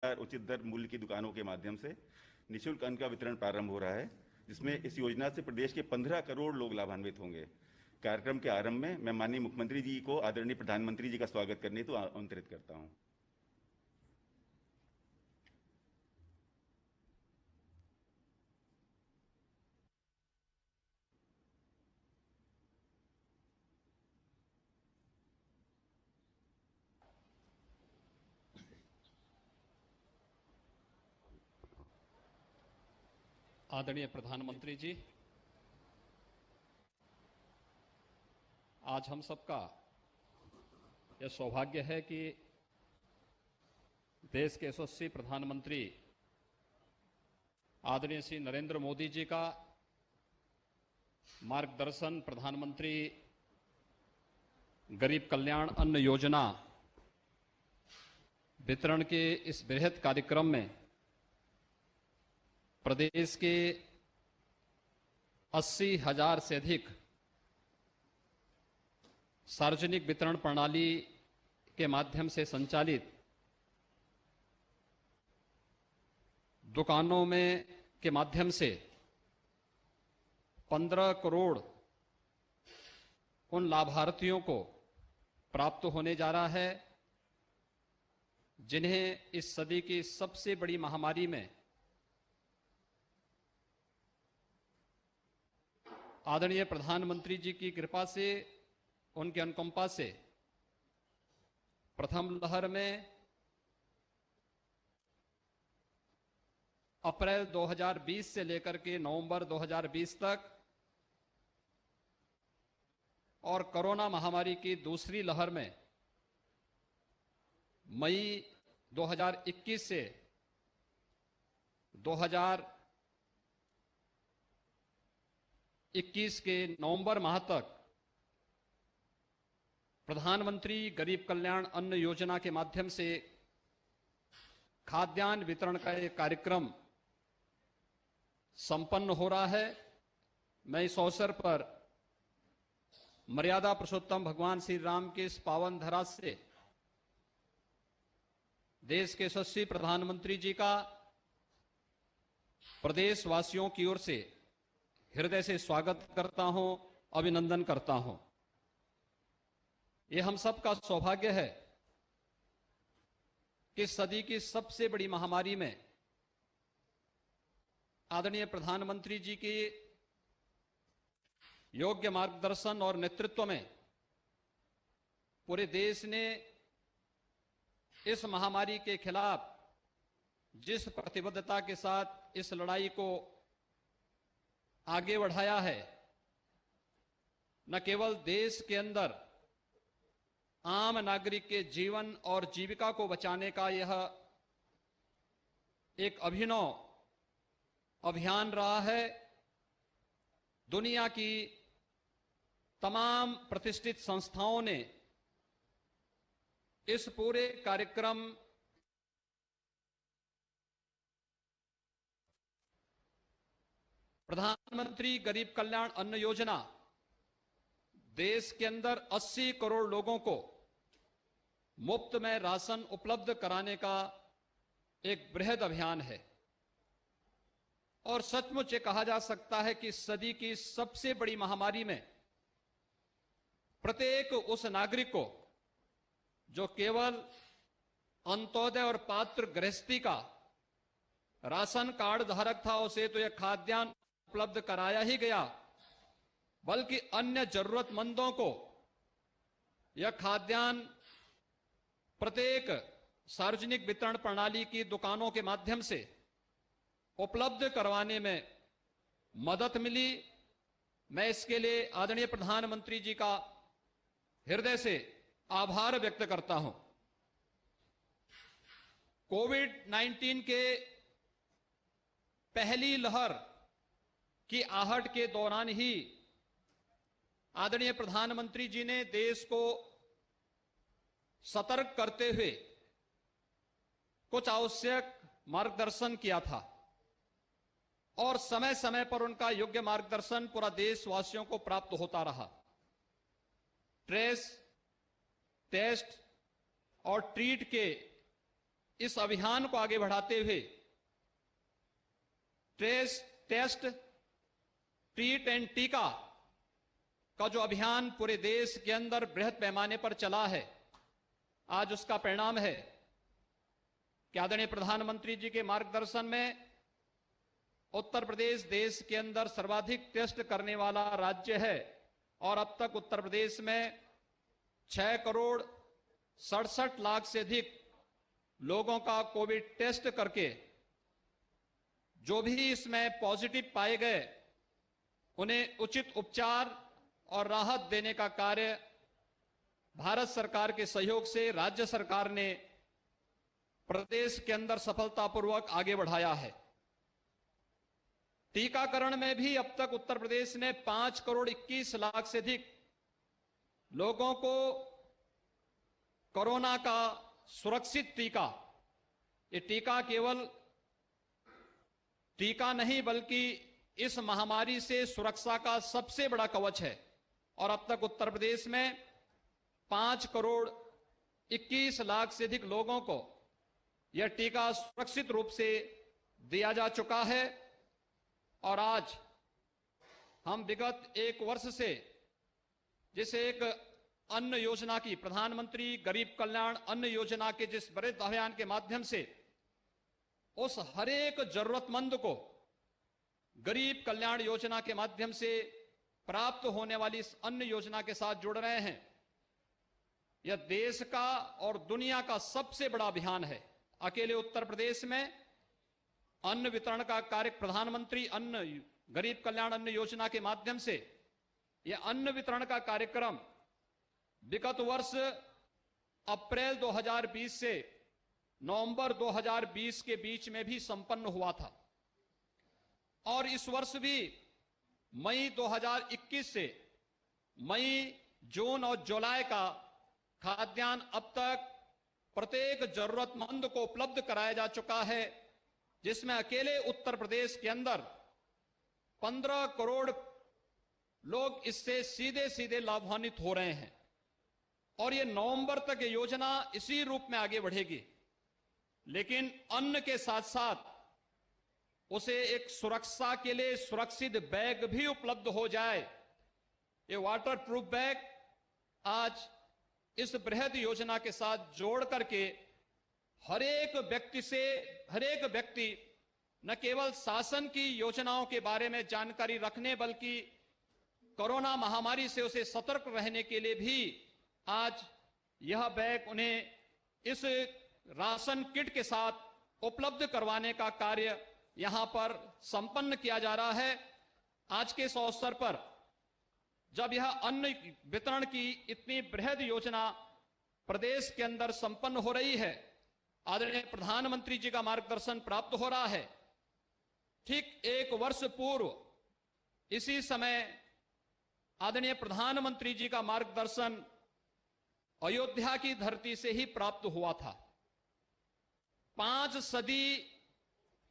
उचित दर मूल्य की दुकानों के माध्यम से निःशुल्क अन्न का वितरण प्रारंभ हो रहा है, जिसमें इस योजना से प्रदेश के 15 करोड़ लोग लाभान्वित होंगे। कार्यक्रम के आरंभ में मैं माननीय मुख्यमंत्री जी को आदरणीय प्रधानमंत्री जी का स्वागत करने हेतु आमंत्रित करता हूं। आदरणीय प्रधानमंत्री जी, आज हम सबका यह सौभाग्य है कि देश के यशस्वी प्रधानमंत्री आदरणीय श्री नरेंद्र मोदी जी का मार्गदर्शन प्रधानमंत्री गरीब कल्याण अन्न योजना वितरण के इस बृहद कार्यक्रम में प्रदेश के 80,000 से अधिक सार्वजनिक वितरण प्रणाली के माध्यम से संचालित दुकानों में के माध्यम से 15 करोड़ उन लाभार्थियों को प्राप्त होने जा रहा है जिन्हें इस सदी की सबसे बड़ी महामारी में आदरणीय प्रधानमंत्री जी की कृपा से, उनके अनुकंपा से प्रथम लहर में अप्रैल 2020 से लेकर के नवंबर 2020 तक और कोरोना महामारी की दूसरी लहर में मई 2021 से 2021 के नवंबर माह तक प्रधानमंत्री गरीब कल्याण अन्न योजना के माध्यम से खाद्यान्न वितरण का एक कार्यक्रम संपन्न हो रहा है। मैं इस अवसर पर मर्यादा पुरुषोत्तम भगवान श्री राम के इस पावन धरा से देश के यशस्वी प्रधानमंत्री जी का प्रदेशवासियों की ओर से हृदय से स्वागत करता हूं, अभिनंदन करता हूं। यह हम सबका सौभाग्य है कि सदी की सबसे बड़ी महामारी में आदरणीय प्रधानमंत्री जी के योग्य मार्गदर्शन और नेतृत्व में पूरे देश ने इस महामारी के खिलाफ जिस प्रतिबद्धता के साथ इस लड़ाई को आगे बढ़ाया है, न केवल देश के अंदर आम नागरिक के जीवन और जीविका को बचाने का यह एक अभिनव अभियान रहा है, दुनिया की तमाम प्रतिष्ठित संस्थाओं ने इस पूरे कार्यक्रम प्रधानमंत्री गरीब कल्याण अन्न योजना देश के अंदर 80 करोड़ लोगों को मुफ्त में राशन उपलब्ध कराने का एक बृहद अभियान है और सचमुच ये कहा जा सकता है कि सदी की सबसे बड़ी महामारी में प्रत्येक उस नागरिक को जो केवल अंत्योदय और पात्र गृहस्थी का राशन कार्ड धारक था, उसे तो यह खाद्यान्न उपलब्ध कराया ही गया, बल्कि अन्य जरूरतमंदों को यह खाद्यान्न प्रत्येक सार्वजनिक वितरण प्रणाली की दुकानों के माध्यम से उपलब्ध करवाने में मदद मिली। मैं इसके लिए आदरणीय प्रधानमंत्री जी का हृदय से आभार व्यक्त करता हूं। कोविड-19 के पहली लहर की आहट के दौरान ही आदरणीय प्रधानमंत्री जी ने देश को सतर्क करते हुए कुछ आवश्यक मार्गदर्शन किया था और समय समय पर उनका योग्य मार्गदर्शन पूरा देशवासियों को प्राप्त होता रहा। ट्रेस, टेस्ट और ट्रीट के इस अभियान को आगे बढ़ाते हुए ट्रेस, टेस्ट, ट्रीट एंड टीका का जो अभियान पूरे देश के अंदर बृहद पैमाने पर चला है, आज उसका परिणाम है कि आदरणीय प्रधानमंत्री जी के मार्गदर्शन में उत्तर प्रदेश देश के अंदर सर्वाधिक टेस्ट करने वाला राज्य है और अब तक उत्तर प्रदेश में 6,67,00,000 से अधिक लोगों का कोविड टेस्ट करके जो भी इसमें पॉजिटिव पाए गए उन्हें उचित उपचार और राहत देने का कार्य भारत सरकार के सहयोग से राज्य सरकार ने प्रदेश के अंदर सफलतापूर्वक आगे बढ़ाया है। टीकाकरण में भी अब तक उत्तर प्रदेश ने 5,21,00,000 से अधिक लोगों को कोरोना का सुरक्षित टीका, ये टीका केवल टीका नहीं बल्कि इस महामारी से सुरक्षा का सबसे बड़ा कवच है और अब तक उत्तर प्रदेश में 5,21,00,000 से अधिक लोगों को यह टीका सुरक्षित रूप से दिया जा चुका है। और आज हम विगत एक वर्ष से जिस एक अन्न योजना की, प्रधानमंत्री गरीब कल्याण अन्न योजना के जिस बड़े अभियान के माध्यम से उस हरेक जरूरतमंद को गरीब कल्याण योजना के माध्यम से प्राप्त होने वाली इस अन्न योजना के साथ जुड़ रहे हैं, यह देश का और दुनिया का सबसे बड़ा अभियान है। अकेले उत्तर प्रदेश में अन्न वितरण का कार्य, प्रधानमंत्री अन्न गरीब कल्याण अन्न योजना के माध्यम से यह अन्न वितरण का कार्यक्रम विगत वर्ष अप्रैल 2020 से नवंबर 2020 के बीच में भी संपन्न हुआ था और इस वर्ष भी मई 2021 से मई, जून और जुलाई का खाद्यान्न अब तक प्रत्येक जरूरतमंद को उपलब्ध कराया जा चुका है, जिसमें अकेले उत्तर प्रदेश के अंदर 15 करोड़ लोग इससे सीधे सीधे लाभान्वित हो रहे हैं और ये नवंबर तक ये योजना इसी रूप में आगे बढ़ेगी। लेकिन अन्न के साथ साथ उसे एक सुरक्षा के लिए सुरक्षित बैग भी उपलब्ध हो जाए। ये वाटर प्रूफ बैग आज इस बृहद योजना के साथ जोड़ करके हर एक व्यक्ति न केवल शासन की योजनाओं के बारे में जानकारी रखने बल्कि कोरोना महामारी से उसे सतर्क रहने के लिए भी आज यह बैग उन्हें इस राशन किट के साथ उपलब्ध करवाने का कार्य यहां पर संपन्न किया जा रहा है। आज के इस अवसर पर जब यह अन्न वितरण की इतनी बृहद योजना प्रदेश के अंदर संपन्न हो रही है, आदरणीय प्रधानमंत्री जी का मार्गदर्शन प्राप्त हो रहा है, ठीक एक वर्ष पूर्व इसी समय आदरणीय प्रधानमंत्री जी का मार्गदर्शन अयोध्या की धरती से ही प्राप्त हुआ था। 5 सदी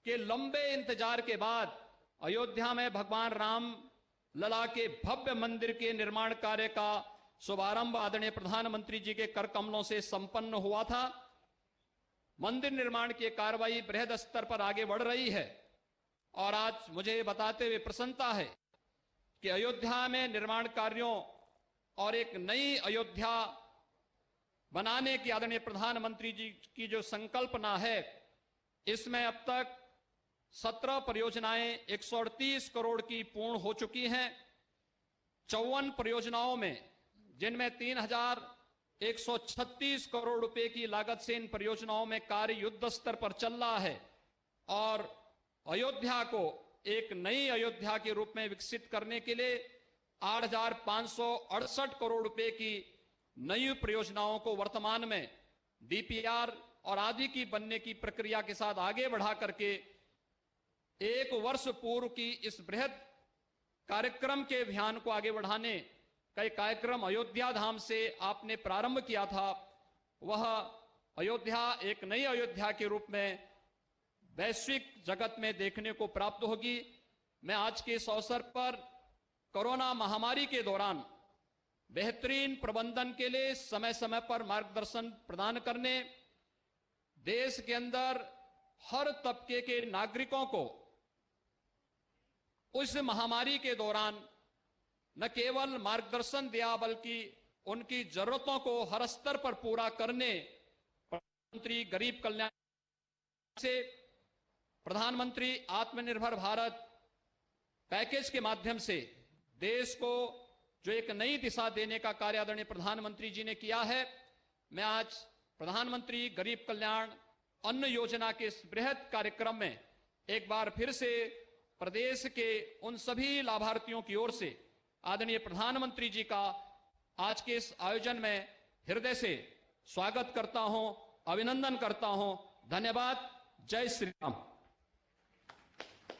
के लंबे इंतजार के बाद अयोध्या में भगवान राम लला के भव्य मंदिर के निर्माण कार्य का शुभारंभ आदरणीय प्रधानमंत्री जी के कर कमलों से संपन्न हुआ था। मंदिर निर्माण की कार्रवाई बृहद स्तर पर आगे बढ़ रही है और आज मुझे बताते हुए प्रसन्नता है कि अयोध्या में निर्माण कार्यों और एक नई अयोध्या बनाने की आदरणीय प्रधानमंत्री जी की जो संकल्पना है, इसमें अब तक 17 परियोजनाएं 138 करोड़ की पूर्ण हो चुकी हैं। 54 परियोजनाओं में, जिनमें 3,136 करोड़ रुपए की लागत से इन परियोजनाओं में कार्य युद्ध स्तर पर चल रहा है और अयोध्या को एक नई अयोध्या के रूप में विकसित करने के लिए 8,568 करोड़ रुपए की नई परियोजनाओं को वर्तमान में डीपीआर और आदि की बनने की प्रक्रिया के साथ आगे बढ़ा करके एक वर्ष पूर्व की इस बृहद कार्यक्रम के अभियान को आगे बढ़ाने का एक कार्यक्रम अयोध्या धाम से आपने प्रारंभ किया था। वह अयोध्या एक नई अयोध्या के रूप में वैश्विक जगत में देखने को प्राप्त होगी। मैं आज के इस अवसर पर कोरोना महामारी के दौरान बेहतरीन प्रबंधन के लिए समय समय पर मार्गदर्शन प्रदान करने, देश के अंदर हर तबके के नागरिकों को उस महामारी के दौरान न केवल मार्गदर्शन दिया बल्कि उनकी जरूरतों को हर स्तर पर पूरा करने प्रधानमंत्री गरीब कल्याण से प्रधानमंत्री आत्मनिर्भर भारत पैकेज के माध्यम से देश को जो एक नई दिशा देने का कार्य आदरणीय प्रधानमंत्री जी ने किया है, मैं आज प्रधानमंत्री गरीब कल्याण अन्न योजना के इस बृहद कार्यक्रम में एक बार फिर से प्रदेश के उन सभी लाभार्थियों की ओर से आदरणीय प्रधानमंत्री जी का आज के इस आयोजन में हृदय से स्वागत करता हूं, अभिनंदन करता हूं। धन्यवाद। जय श्री राम।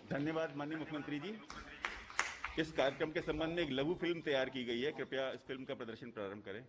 धन्यवाद माननीय मुख्यमंत्री जी। इस कार्यक्रम के संबंध में एक लघु फिल्म तैयार की गई है, कृपया इस फिल्म का प्रदर्शन प्रारंभ करें।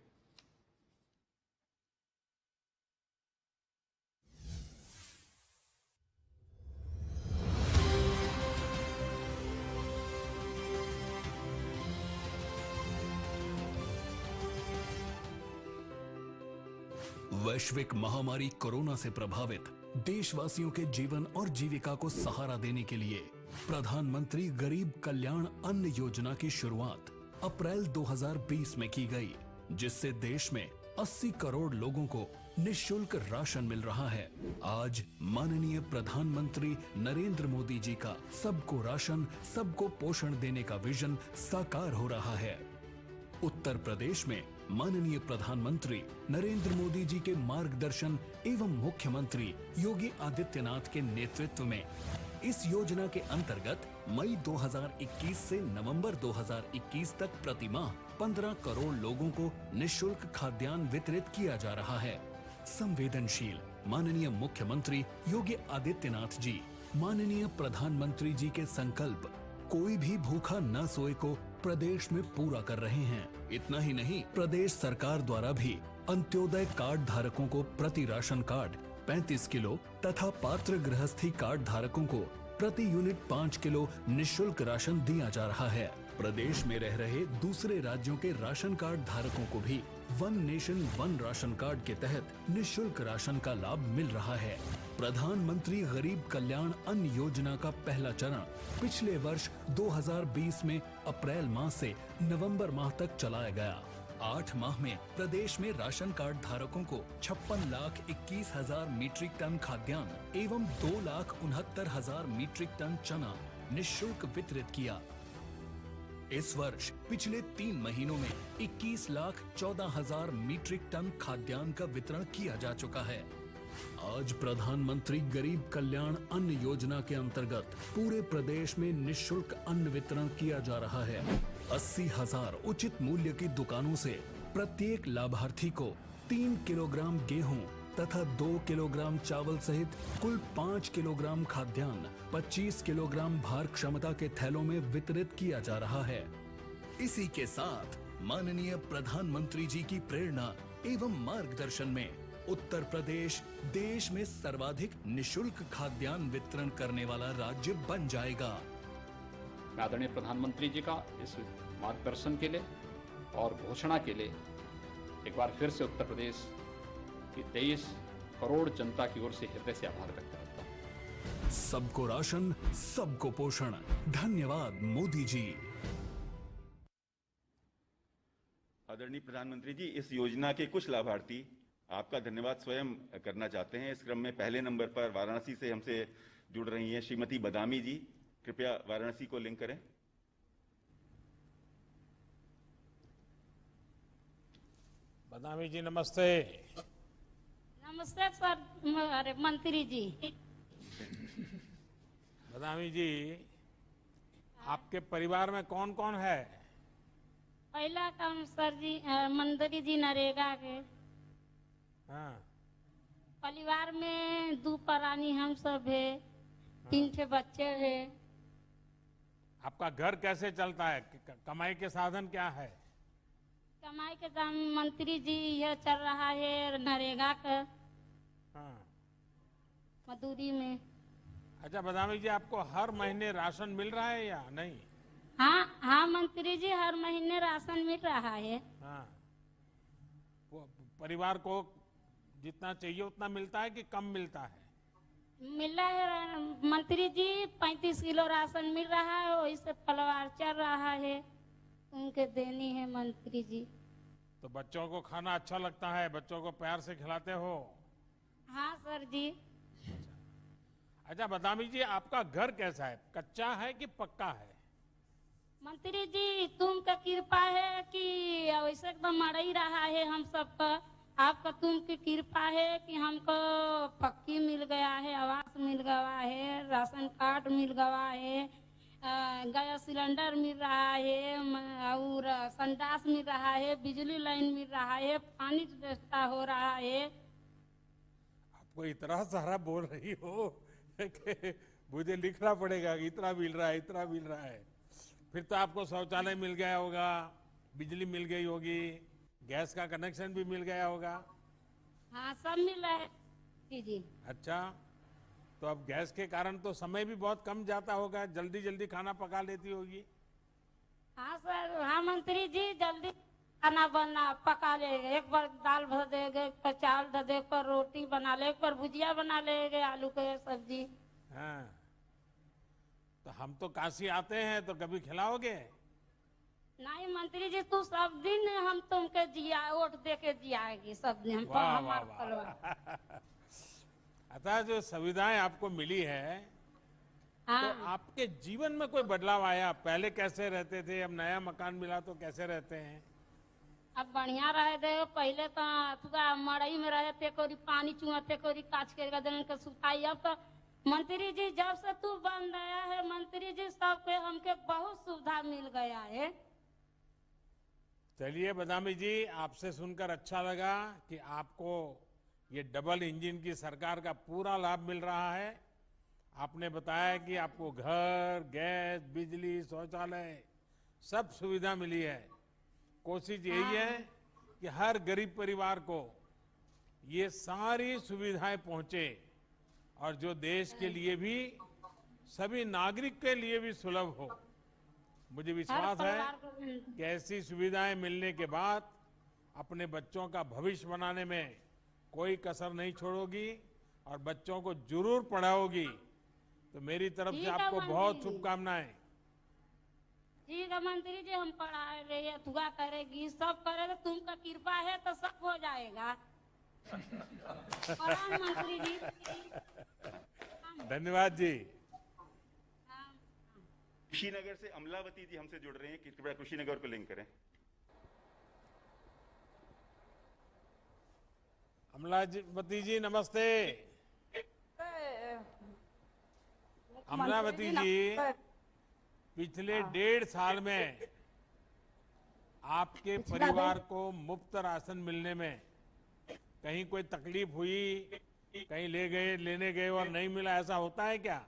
वैश्विक महामारी कोरोना से प्रभावित देशवासियों के जीवन और जीविका को सहारा देने के लिए प्रधानमंत्री गरीब कल्याण अन्न योजना की शुरुआत अप्रैल 2020 में की गई, जिससे देश में 80 करोड़ लोगों को निःशुल्क राशन मिल रहा है। आज माननीय प्रधानमंत्री नरेंद्र मोदी जी का सबको राशन, सबको पोषण देने का विजन साकार हो रहा है। उत्तर प्रदेश में माननीय प्रधानमंत्री नरेंद्र मोदी जी के मार्गदर्शन एवं मुख्यमंत्री योगी आदित्यनाथ के नेतृत्व में इस योजना के अंतर्गत मई 2021 से नवंबर 2021 तक प्रति माह 15 करोड़ लोगों को निःशुल्क खाद्यान्न वितरित किया जा रहा है। संवेदनशील माननीय मुख्यमंत्री योगी आदित्यनाथ जी, माननीय प्रधानमंत्री जी के संकल्प कोई भी भूखा न सोए को प्रदेश में पूरा कर रहे हैं। इतना ही नहीं, प्रदेश सरकार द्वारा भी अंत्योदय कार्ड धारकों को प्रति राशन कार्ड 35 किलो तथा पात्र गृहस्थी कार्ड धारकों को प्रति यूनिट 5 किलो निःशुल्क राशन दिया जा रहा है। प्रदेश में रह रहे दूसरे राज्यों के राशन कार्ड धारकों को भी one nation one ration card के तहत निःशुल्क राशन का लाभ मिल रहा है। प्रधानमंत्री गरीब कल्याण अन्न योजना का पहला चरण पिछले वर्ष 2020 में अप्रैल माह से नवंबर माह तक चलाया गया। 8 माह में प्रदेश में राशन कार्ड धारकों को 56,21,000 मीट्रिक टन खाद्यान्न एवं 2,69,000 मीट्रिक टन चना निःशुल्क वितरित किया। इस वर्ष पिछले 3 महीनों में 21,14,000 मीट्रिक टन खाद्यान्न का वितरण किया जा चुका है। आज प्रधानमंत्री गरीब कल्याण अन्न योजना के अंतर्गत पूरे प्रदेश में निःशुल्क अन्न वितरण किया जा रहा है। 80,000 उचित मूल्य की दुकानों से प्रत्येक लाभार्थी को 3 किलोग्राम गेहूं तथा 2 किलोग्राम चावल सहित कुल 5 किलोग्राम खाद्यान्न 25 किलोग्राम भार क्षमता के थैलों में वितरित किया जा रहा है। इसी के साथ माननीय प्रधानमंत्री जी की प्रेरणा एवं मार्गदर्शन में उत्तर प्रदेश देश में सर्वाधिक निःशुल्क खाद्यान्न वितरण करने वाला राज्य बन जाएगा। मैं आदरणीय प्रधानमंत्री जी का इस मार्गदर्शन के लिए और घोषणा के लिए एक बार फिर से उत्तर प्रदेश की 23 करोड़ जनता की ओर से हृदय से आभार व्यक्त करता हूं। सबको राशन, सबको पोषण। धन्यवाद मोदी जी। आदरणीय प्रधानमंत्री जी, इस योजना के कुछ लाभार्थी आपका धन्यवाद स्वयं करना चाहते हैं। इस क्रम में पहले नंबर पर वाराणसी से हमसे जुड़ रही हैं श्रीमती बदामी जी। कृपया वाराणसी को लिंक करें। बदामी जी नमस्ते। नमस्ते सर, अरे मंत्री जी। बदामी जी, आपके परिवार में कौन कौन है? पहला काम सर जी मंत्री जी नरेगा के। हाँ। परिवार में 2 प्राणी हम सब है, 3 बच्चे हैं। आपका घर कैसे चलता है? कमाई के साधन क्या है? कमाई के दाम मंत्री जी यह चल रहा है नरेगा का हाँ। मजदूरी में। अच्छा बदामी जी, आपको हर महीने राशन मिल रहा है या नहीं? हाँ मंत्री जी, हर महीने राशन मिल रहा है। हाँ। परिवार को जितना चाहिए उतना मिलता है कि कम मिलता है? मिला है मंत्री जी, 35 किलो राशन मिल रहा है, वही से परिवार चल रहा है, उनके देनी है मंत्री जी। तो बच्चों को खाना अच्छा लगता है, बच्चों को प्यार से खिलाते हो? हाँ सर जी। अच्छा बदामी जी, आपका घर कैसा है, कच्चा है कि पक्का है? मंत्री जी तुमका कृपा है कि वैसे एकदम मर ही रहा है हम सबका, आपका तुमकी कृपा है कि हमको पक्की मिल गया है, आवास मिल गया है, राशन कार्ड मिल गया है, गैस सिलेंडर मिल रहा है, और संडास मिल रहा है, बिजली लाइन मिल रहा है, पानी की व्यवस्था हो रहा है। आपको इतना सारा बोल रही हो कि मुझे लिखना पड़ेगा कि इतना मिल रहा है, इतना मिल रहा है। फिर तो आपको शौचालय मिल गया होगा, बिजली मिल गई होगी, गैस का कनेक्शन भी मिल गया होगा। हाँ सब मिल रहा है जी जी। अच्छा, तो अब गैस के कारण तो समय भी बहुत कम जाता होगा, जल्दी जल्दी खाना पका लेती होगी। हाँ सर, हाँ मंत्री जी, जल्दी खाना बना पका लेंगे, एक बार दाल भर देंगे, एक बार चावल धर दे, एक बार रोटी बना ले, एक बार भुजिया बना लेंगे, आलू के सब्जी। हाँ, तो हम तो काशी आते हैं, तो कभी खिलाओगे? नहीं मंत्री जी, तू सब दिन हम तुमके जिया वोट दे के जियाएगी, सब दिन हम वाह वाह हमारे वाह। परिवार। अतः जो सुविधाएं आपको मिली है, तो हाँ आपके जीवन में कोई बदलाव आया? पहले कैसे रहते थे, अब नया मकान मिला तो कैसे रहते हैं? अब बढ़िया रहे दे, पहले तो थोड़ा मड़ई में रहे थे, कोई पानी चुआते, कोई काच के दिन के सुताई। अब तो मंत्री जी जब से तू बन गया है मंत्री जी, सबके हमके बहुत सुविधा मिल गया है। चलिए बदामी जी, आपसे सुनकर अच्छा लगा कि आपको ये डबल इंजन की सरकार का पूरा लाभ मिल रहा है। आपने बताया कि आपको घर, गैस, बिजली, शौचालय सब सुविधा मिली है। कोशिश यही है कि हर गरीब परिवार को ये सारी सुविधाएं पहुंचे, और जो देश के लिए भी, सभी नागरिक के लिए भी सुलभ हो। मुझे हर विश्वास है परिवार को कि ऐसी सुविधाएं मिलने के बाद अपने बच्चों का भविष्य बनाने में कोई कसर नहीं छोड़ोगी और बच्चों को जरूर पढ़ाओगी। तो मेरी तरफ से ठीक है आपको मंत्री बहुत जी। शुभकामनाएं। ठीक है मंत्री जी, हम पढ़ा रहे हैं, दुआ करेगी, सब करेगा, तुमका कृपा है तो सब हो जाएगा। प्रणाम मंत्री जी। धन्यवाद जी। कुशीनगर से अमलावती जी हमसे जुड़ रहे हैं, कृपया कुशीनगर को लिंक करें। अमलावती जी नमस्ते। अमलावती जी, पिछले 1.5 साल में आपके परिवार को मुफ्त राशन मिलने में कहीं कोई तकलीफ हुई, कहीं लेने गए और नहीं मिला, ऐसा होता है क्या?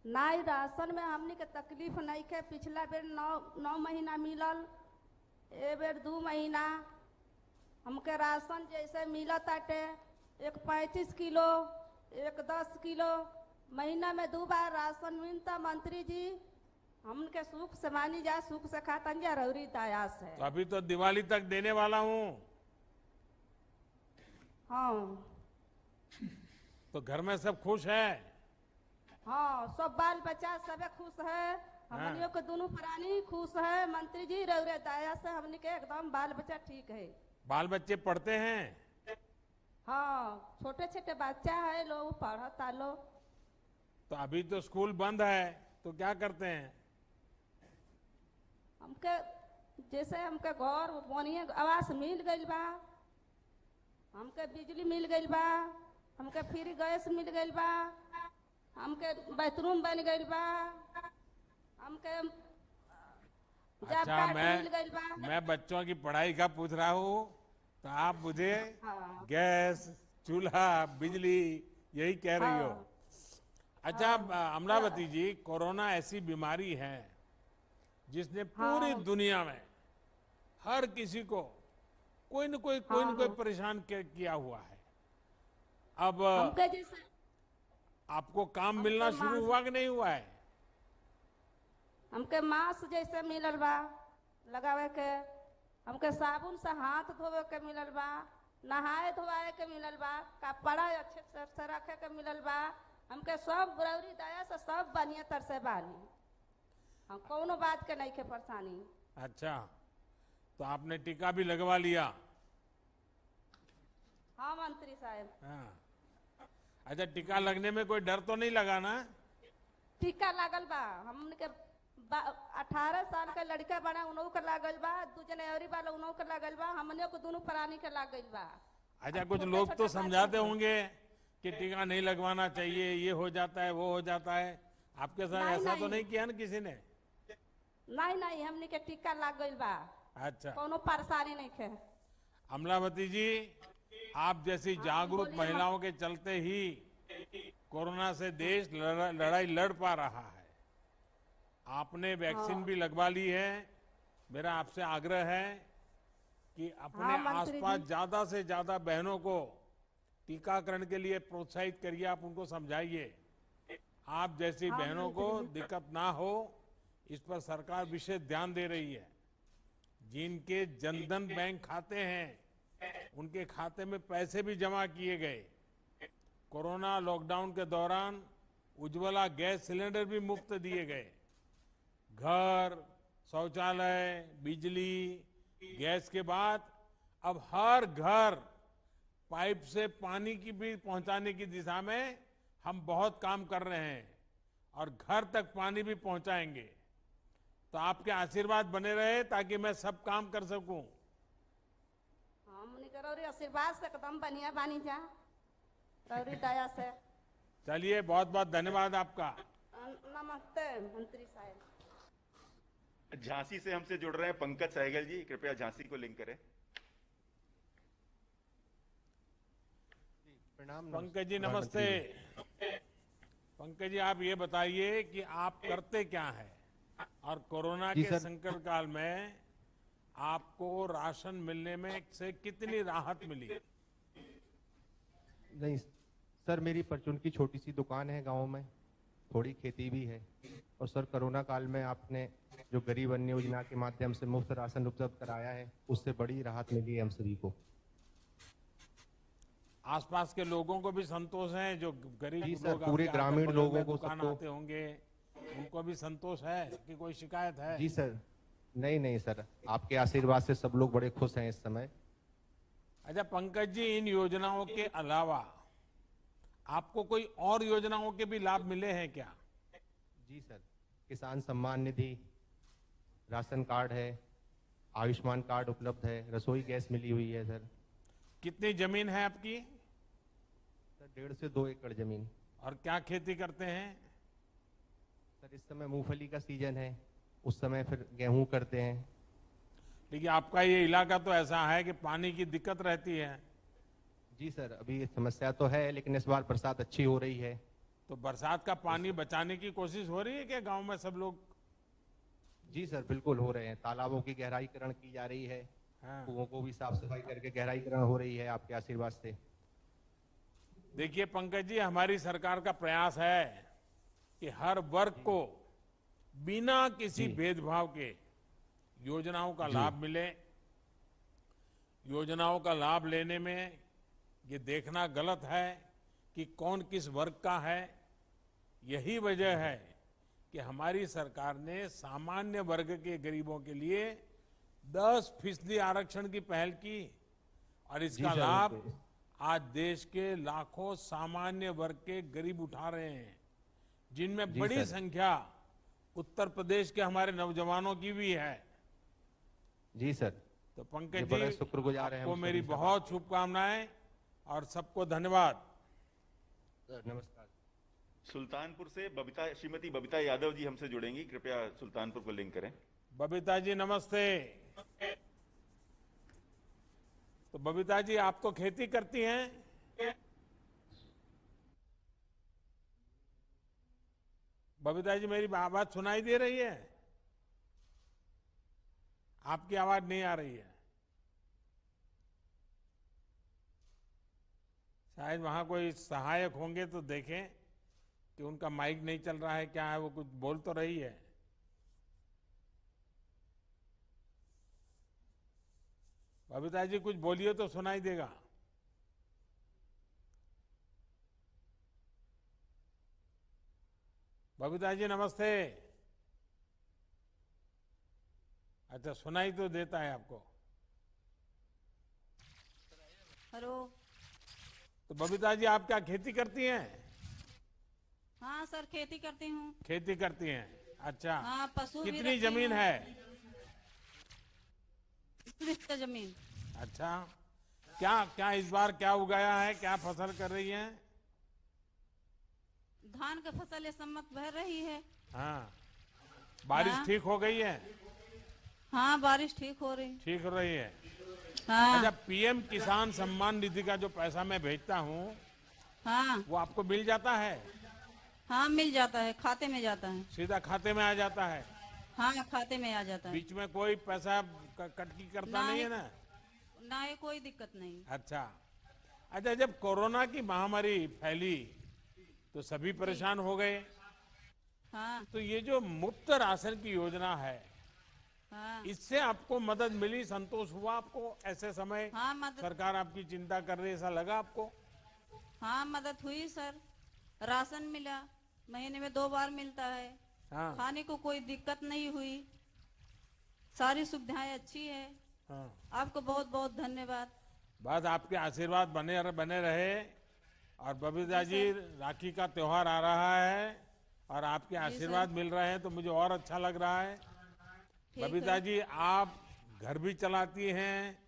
नहीं, राशन में हमनी के तकलीफ नहीं के। पिछला बेर 9 महीना मिलल, ए बेर 2 महीना हमके राशन जैसे मिलत ताटे, एक 35 किलो, एक 10 किलो, महीना में 2 बार राशन मिलता। मंत्री जी हमके सुख से मानी जा, सुख से खातन जा, रौरी दया से। तो अभी तो दिवाली तक देने वाला हूँ। हाँ तो घर में सब खुश है? हाँ, सब बाल बच्चा सबे खुश है, हमनियों के दोनों प्राणी खुश है। मंत्री जी रौरे दया से हमनी के एकदम बाल बच्चा ठीक है। बाल बच्चे पढ़ते हैं? हाँ, छोटे छोटे बच्चा है, लोग पढ़ता लो। तो अभी तो स्कूल बंद है, तो क्या करते हैं? हमके जैसे हमके घर बढ़िया आवास मिल गइल बा, हमके बिजली मिल गइल बा, हमके फ्री गैस मिल गइल बा, हमके बाथरूम बन गइल बा, हमके अच्छा, मैं बच्चों की पढ़ाई का पूछ रहा हूँ, तो आप मुझे हाँ। गैस, चूल्हा, बिजली यही कह रही हो। अच्छा अमलावती जी, कोरोना ऐसी बीमारी है जिसने पूरी दुनिया में हर किसी को कोई न कोई परेशान किया हुआ है। अब हमके जैसे आपको काम मिलना शुरू हुआ कि नहीं हुआ है? हमके मास्क जैसे मिलल बा लगावे के, हमके साबुन से हाथ धोवे के मिलल बा, नहाए धोआए के मिलल बा, कपड़ा अच्छे से रखे के मिलल बा। हमके सब बरौरी दया से सब बढ़िया तर से बानी, हम कोनो बात के नहीं के परेशानी। अच्छा, तो आपने टीका भी लगवा लिया? हाँ मंत्री साहब। हाँ। अच्छा, टीका लगने में कोई डर तो नहीं लगा ना? टीका लागल बा, हमके 18 साल के लड़का बना उन्हों के लागल बा, दूजने औरी वाला उन्हों के लागल बा, हमने को दोनों प्राणी के लागल बा। अच्छा, कुछ लोग तो समझाते होंगे कि टीका नहीं लगवाना चाहिए, ये हो जाता है वो हो जाता है, आपके साथ ऐसा तो नहीं किया ना किसी ने? नहीं नहीं, हमने के टीका लागल बा। अच्छा, कोनो परेशानी नहीं है। अमलावती जी, आप जैसी जागरूक महिलाओं के चलते ही कोरोना से देश लड़ाई लड़ पा रहा है। आपने वैक्सीन भी लगवा ली है। मेरा आपसे आग्रह है कि अपने आसपास ज्यादा से ज्यादा बहनों को टीकाकरण के लिए प्रोत्साहित करिए, आप उनको समझाइए। आप जैसी बहनों को दिक्कत ना हो, इस पर सरकार विशेष ध्यान दे रही है। जिनके जनधन बैंक खाते हैं, उनके खाते में पैसे भी जमा किए गए। कोरोना लॉकडाउन के दौरान उज्ज्वला गैस सिलेंडर भी मुफ्त दिए गए। घर, शौचालय, बिजली, गैस के बाद अब हर घर पाइप से पानी की भी पहुंचाने की दिशा में हम बहुत काम कर रहे हैं और घर तक पानी भी पहुंचाएंगे। तो आपके आशीर्वाद बने रहे ताकि मैं सब काम कर सकूं। हमने करो रे आशीर्वाद से एकदम बढ़िया बानी जा, रौरी दया से। चलिए, बहुत बहुत धन्यवाद आपका। नमस्ते मंत्री साहब। झांसी से हमसे जुड़ रहे हैं पंकज सहगल जी, कृपया झांसी को लिंक करें। प्रणाम। पंकज जी नमस्ते। पंकज जी, आप ये बताइए कि आप करते क्या हैं और कोरोना के संकट काल में आपको राशन मिलने में से कितनी राहत मिली? नहीं सर, मेरी परचून की छोटी सी दुकान है गांव में, थोड़ी खेती भी है। और सर, कोरोना काल में आपने जो गरीब अन्न योजना के माध्यम से मुफ्त राशन उपलब्ध कराया है, उससे बड़ी राहत मिली है हम सभी को। आसपास के लोगों को भी संतोष है? जो गरीब जी सर, लोग पूरे आपके ग्रामीण बगल लोगों में को दुकान सबको आते होंगे, उनको भी संतोष है कि कोई शिकायत है? जी सर। नहीं नहीं सर, आपके आशीर्वाद से सब लोग बड़े खुश हैं इस समय। अच्छा पंकज जी, इन योजनाओं के अलावा आपको कोई और योजनाओं के भी लाभ मिले हैं क्या? जी सर, किसान सम्मान निधि, राशन कार्ड है, आयुष्मान कार्ड उपलब्ध है, रसोई गैस मिली हुई है सर। कितनी जमीन है आपकी? सर 1.5 से 2 एकड़ जमीन। और क्या खेती करते हैं? सर इस समय मूंगफली का सीजन है, उस समय फिर गेहूं करते हैं। देखिए, आपका ये इलाका तो ऐसा है कि पानी की दिक्कत रहती है। जी सर, अभी समस्या तो है, लेकिन इस बार बरसात अच्छी हो रही है। तो बरसात का पानी बचाने की कोशिश हो रही है क्या गांव में सब लोग? जी सर, बिल्कुल हो रहे हैं। तालाबों की गहराईकरण की जा रही है, हाँ। कुओं को भी साफ सफाई करके गहराईकरण हो रही है आपके आशीर्वाद से। देखिए पंकज जी, हमारी सरकार का प्रयास है कि हर वर्ग को बिना किसी भेदभाव के योजनाओं का लाभ मिले। योजनाओं का लाभ लेने में ये देखना गलत है कि कौन किस वर्ग का है। यही वजह है कि हमारी सरकार ने सामान्य वर्ग के गरीबों के लिए 10% आरक्षण की पहल की और इसका लाभ आज देश के लाखों सामान्य वर्ग के गरीब उठा रहे हैं, जिनमें बड़ी संख्या उत्तर प्रदेश के हमारे नौजवानों की भी है। जी सर। तो पंकज जी, शुक्रगुजार हैं आपको मेरी बहुत शुभकामनाएं और सबको धन्यवाद। नमस्कार। सुल्तानपुर से श्रीमती बबीता यादव जी हमसे जुड़ेंगी, कृपया सुल्तानपुर को लिंक करें। बबीता जी नमस्ते। तो बबीता जी, आप तो खेती करती हैं? बबीता जी, मेरी आवाज सुनाई दे रही है? आपकी आवाज नहीं आ रही है। शायद वहां कोई सहायक होंगे तो देखें कि उनका माइक नहीं चल रहा है क्या है, वो कुछ बोल तो रही है। बबीता जी कुछ बोलिए तो सुनाई देगा। बबीता जी नमस्ते। अच्छा, सुनाई तो देता है आपको। हेलो। तो बबीता जी आप क्या खेती करती हैं? हाँ सर, खेती करती हूँ। खेती करती हैं, अच्छा। हाँ, पशु भी कितनी रखती जमीन हूँ। है? 20 जमीन। अच्छा, क्या क्या इस बार क्या उगाया है, क्या फसल कर रही हैं? धान की फसल इस सम्मत बह रही है। हाँ, बारिश हाँ। ठीक हो गई है? हाँ, बारिश ठीक हो रही। ठीक हो रही है। हाँ। अच्छा, पीएम किसान सम्मान निधि का जो पैसा मैं भेजता हूँ हाँ। वो आपको मिल जाता है? हाँ, मिल जाता है, खाते में जाता है। सीधा खाते में आ जाता है? हाँ, खाते में आ जाता है। बीच में कोई पैसा कटकी करता नहीं है ना? ना, ये कोई दिक्कत नहीं। अच्छा। अच्छा, जब कोरोना की महामारी फैली तो सभी परेशान हो गए। हाँ। तो ये जो मुफ्त राशन की योजना है, हाँ। इससे आपको मदद मिली, संतोष हुआ आपको? ऐसे समय हाँ, मदद। सरकार आपकी चिंता कर रही है, ऐसा लगा आपको? हाँ, मदद हुई सर। राशन मिला, महीने में 2 बार मिलता है। हाँ। खाने को कोई दिक्कत नहीं हुई, सारी सुविधाएं अच्छी है। हाँ। आपको बहुत बहुत धन्यवाद। बस आपके आशीर्वाद बने रहे। और बबीता जी, राखी का त्योहार आ रहा है और आपके आशीर्वाद मिल रहे हैं तो मुझे और अच्छा लग रहा है। बबीता जी, आप घर भी चलाती हैं,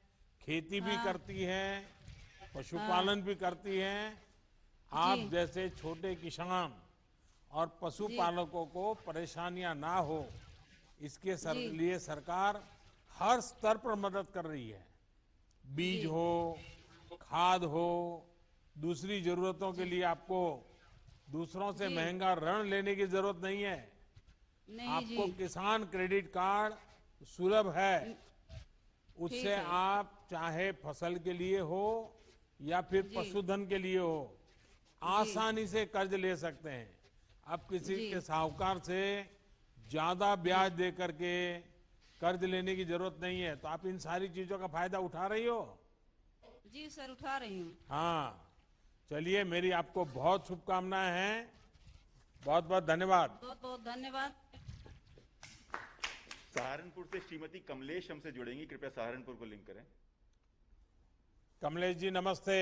खेती भी करती हैं, पशुपालन भी करती हैं। आप जैसे छोटे किसान और पशुपालकों को परेशानियां ना हो, इसके लिए सरकार हर स्तर पर मदद कर रही है। बीज हो, खाद हो, दूसरी जरूरतों के लिए आपको दूसरों से महंगा ऋण लेने की जरूरत नहीं है। आपको किसान क्रेडिट कार्ड सुलभ है, उससे आप चाहे फसल के लिए हो या फिर पशुधन के लिए हो, आसानी से कर्ज ले सकते हैं। अब किसी के साहूकार से ज्यादा ब्याज दे करके कर्ज लेने की जरूरत नहीं है। तो आप इन सारी चीजों का फायदा उठा रही हो? जी सर, उठा रही हूँ। हाँ, चलिए, मेरी आपको बहुत शुभकामनाएं हैं। बहुत बहुत धन्यवाद। बहुत बहुत धन्यवाद। सहारनपुर से श्रीमती कमलेश हमसे जुड़ेंगी, कृपया सहारनपुर को लिंक करें। कमलेश जी नमस्ते।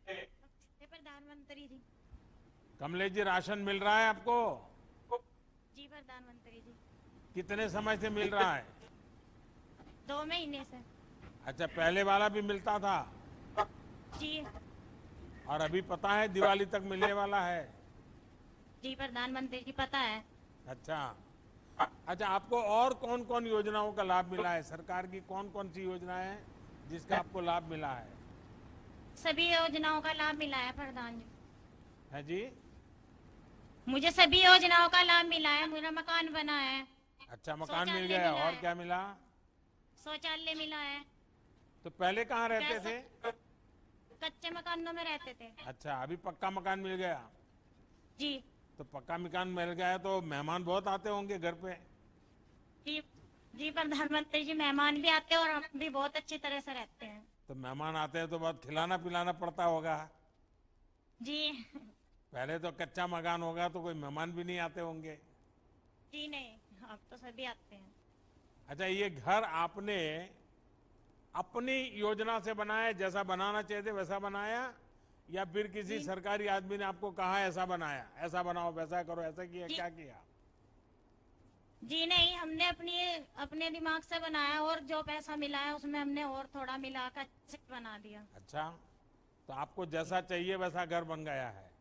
प्रधानमंत्री जी। कमलेश जी, राशन मिल रहा है आपको? जी प्रधानमंत्री जी। कितने समय से मिल रहा है? 2 महीने से। अच्छा, पहले वाला भी मिलता था? जी। और अभी पता है दिवाली तक मिलने वाला है? जी प्रधानमंत्री जी, पता है। अच्छा। अच्छा, आपको और कौन कौन योजनाओं का लाभ मिला है? सरकार की कौन कौन सी योजनाएं हैं जिसका आपको लाभ मिला है? सभी योजनाओं का लाभ मिला है प्रधान जी। है जी? मुझे सभी योजनाओं का लाभ मिला है, मेरा मकान बना है। अच्छा, मकान मिल गया। और क्या मिला? शौचालय मिला है। तो पहले कहाँ रहते थे? कच्चे मकानों में रहते थे। अच्छा, अभी पक्का मकान मिल गया? जी। तो पक्का मकान मिल गया तो मेहमान बहुत आते होंगे घर पे? जी जी प्रधानमंत्री जी, मेहमान भी आते हैं और हम भी बहुत अच्छी तरह से रहते हैं। तो मेहमान आते हैं तो बहुत खिलाना पिलाना पड़ता होगा? जी। पहले तो कच्चा मकान होगा तो कोई मेहमान भी नहीं आते होंगे? जी नहीं, अब तो सभी आते हैं। अच्छा, ये घर आपने अपनी योजना से बनाया, जैसा बनाना चाहिए थे वैसा बनाया, या फिर किसी सरकारी आदमी ने आपको कहा ऐसा बनाया, ऐसा बनाओ, वैसा करो, ऐसा किया, क्या किया? जी नहीं, हमने अपने दिमाग से बनाया और जो पैसा मिला है उसमें हमने और थोड़ा मिला कर बना दिया। अच्छा, तो आपको जैसा चाहिए वैसा घर बन गया है?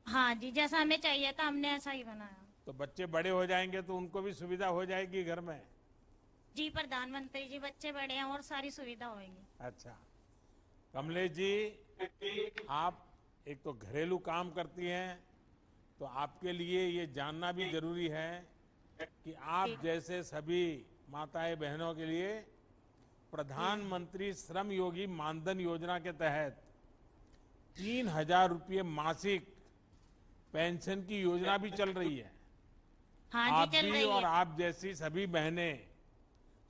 हाँ जी, जैसा हमें चाहिए था हमने ऐसा ही बनाया। तो बच्चे बड़े हो जाएंगे तो उनको भी सुविधा हो जाएगी घर में? जी प्रधानमंत्री जी, बच्चे बड़े हैं और सारी सुविधा होगी। अच्छा, कमलेश जी, आप एक तो घरेलू काम करती हैं, तो आपके लिए ये जानना भी जरूरी है कि आप जैसे सभी माताएं बहनों के लिए प्रधानमंत्री श्रम योगी मानधन योजना के तहत 3,000 रुपये मासिक पेंशन की योजना भी चल रही है। हाँ आप जी, चल भी रही और है। आप जैसी सभी बहनें,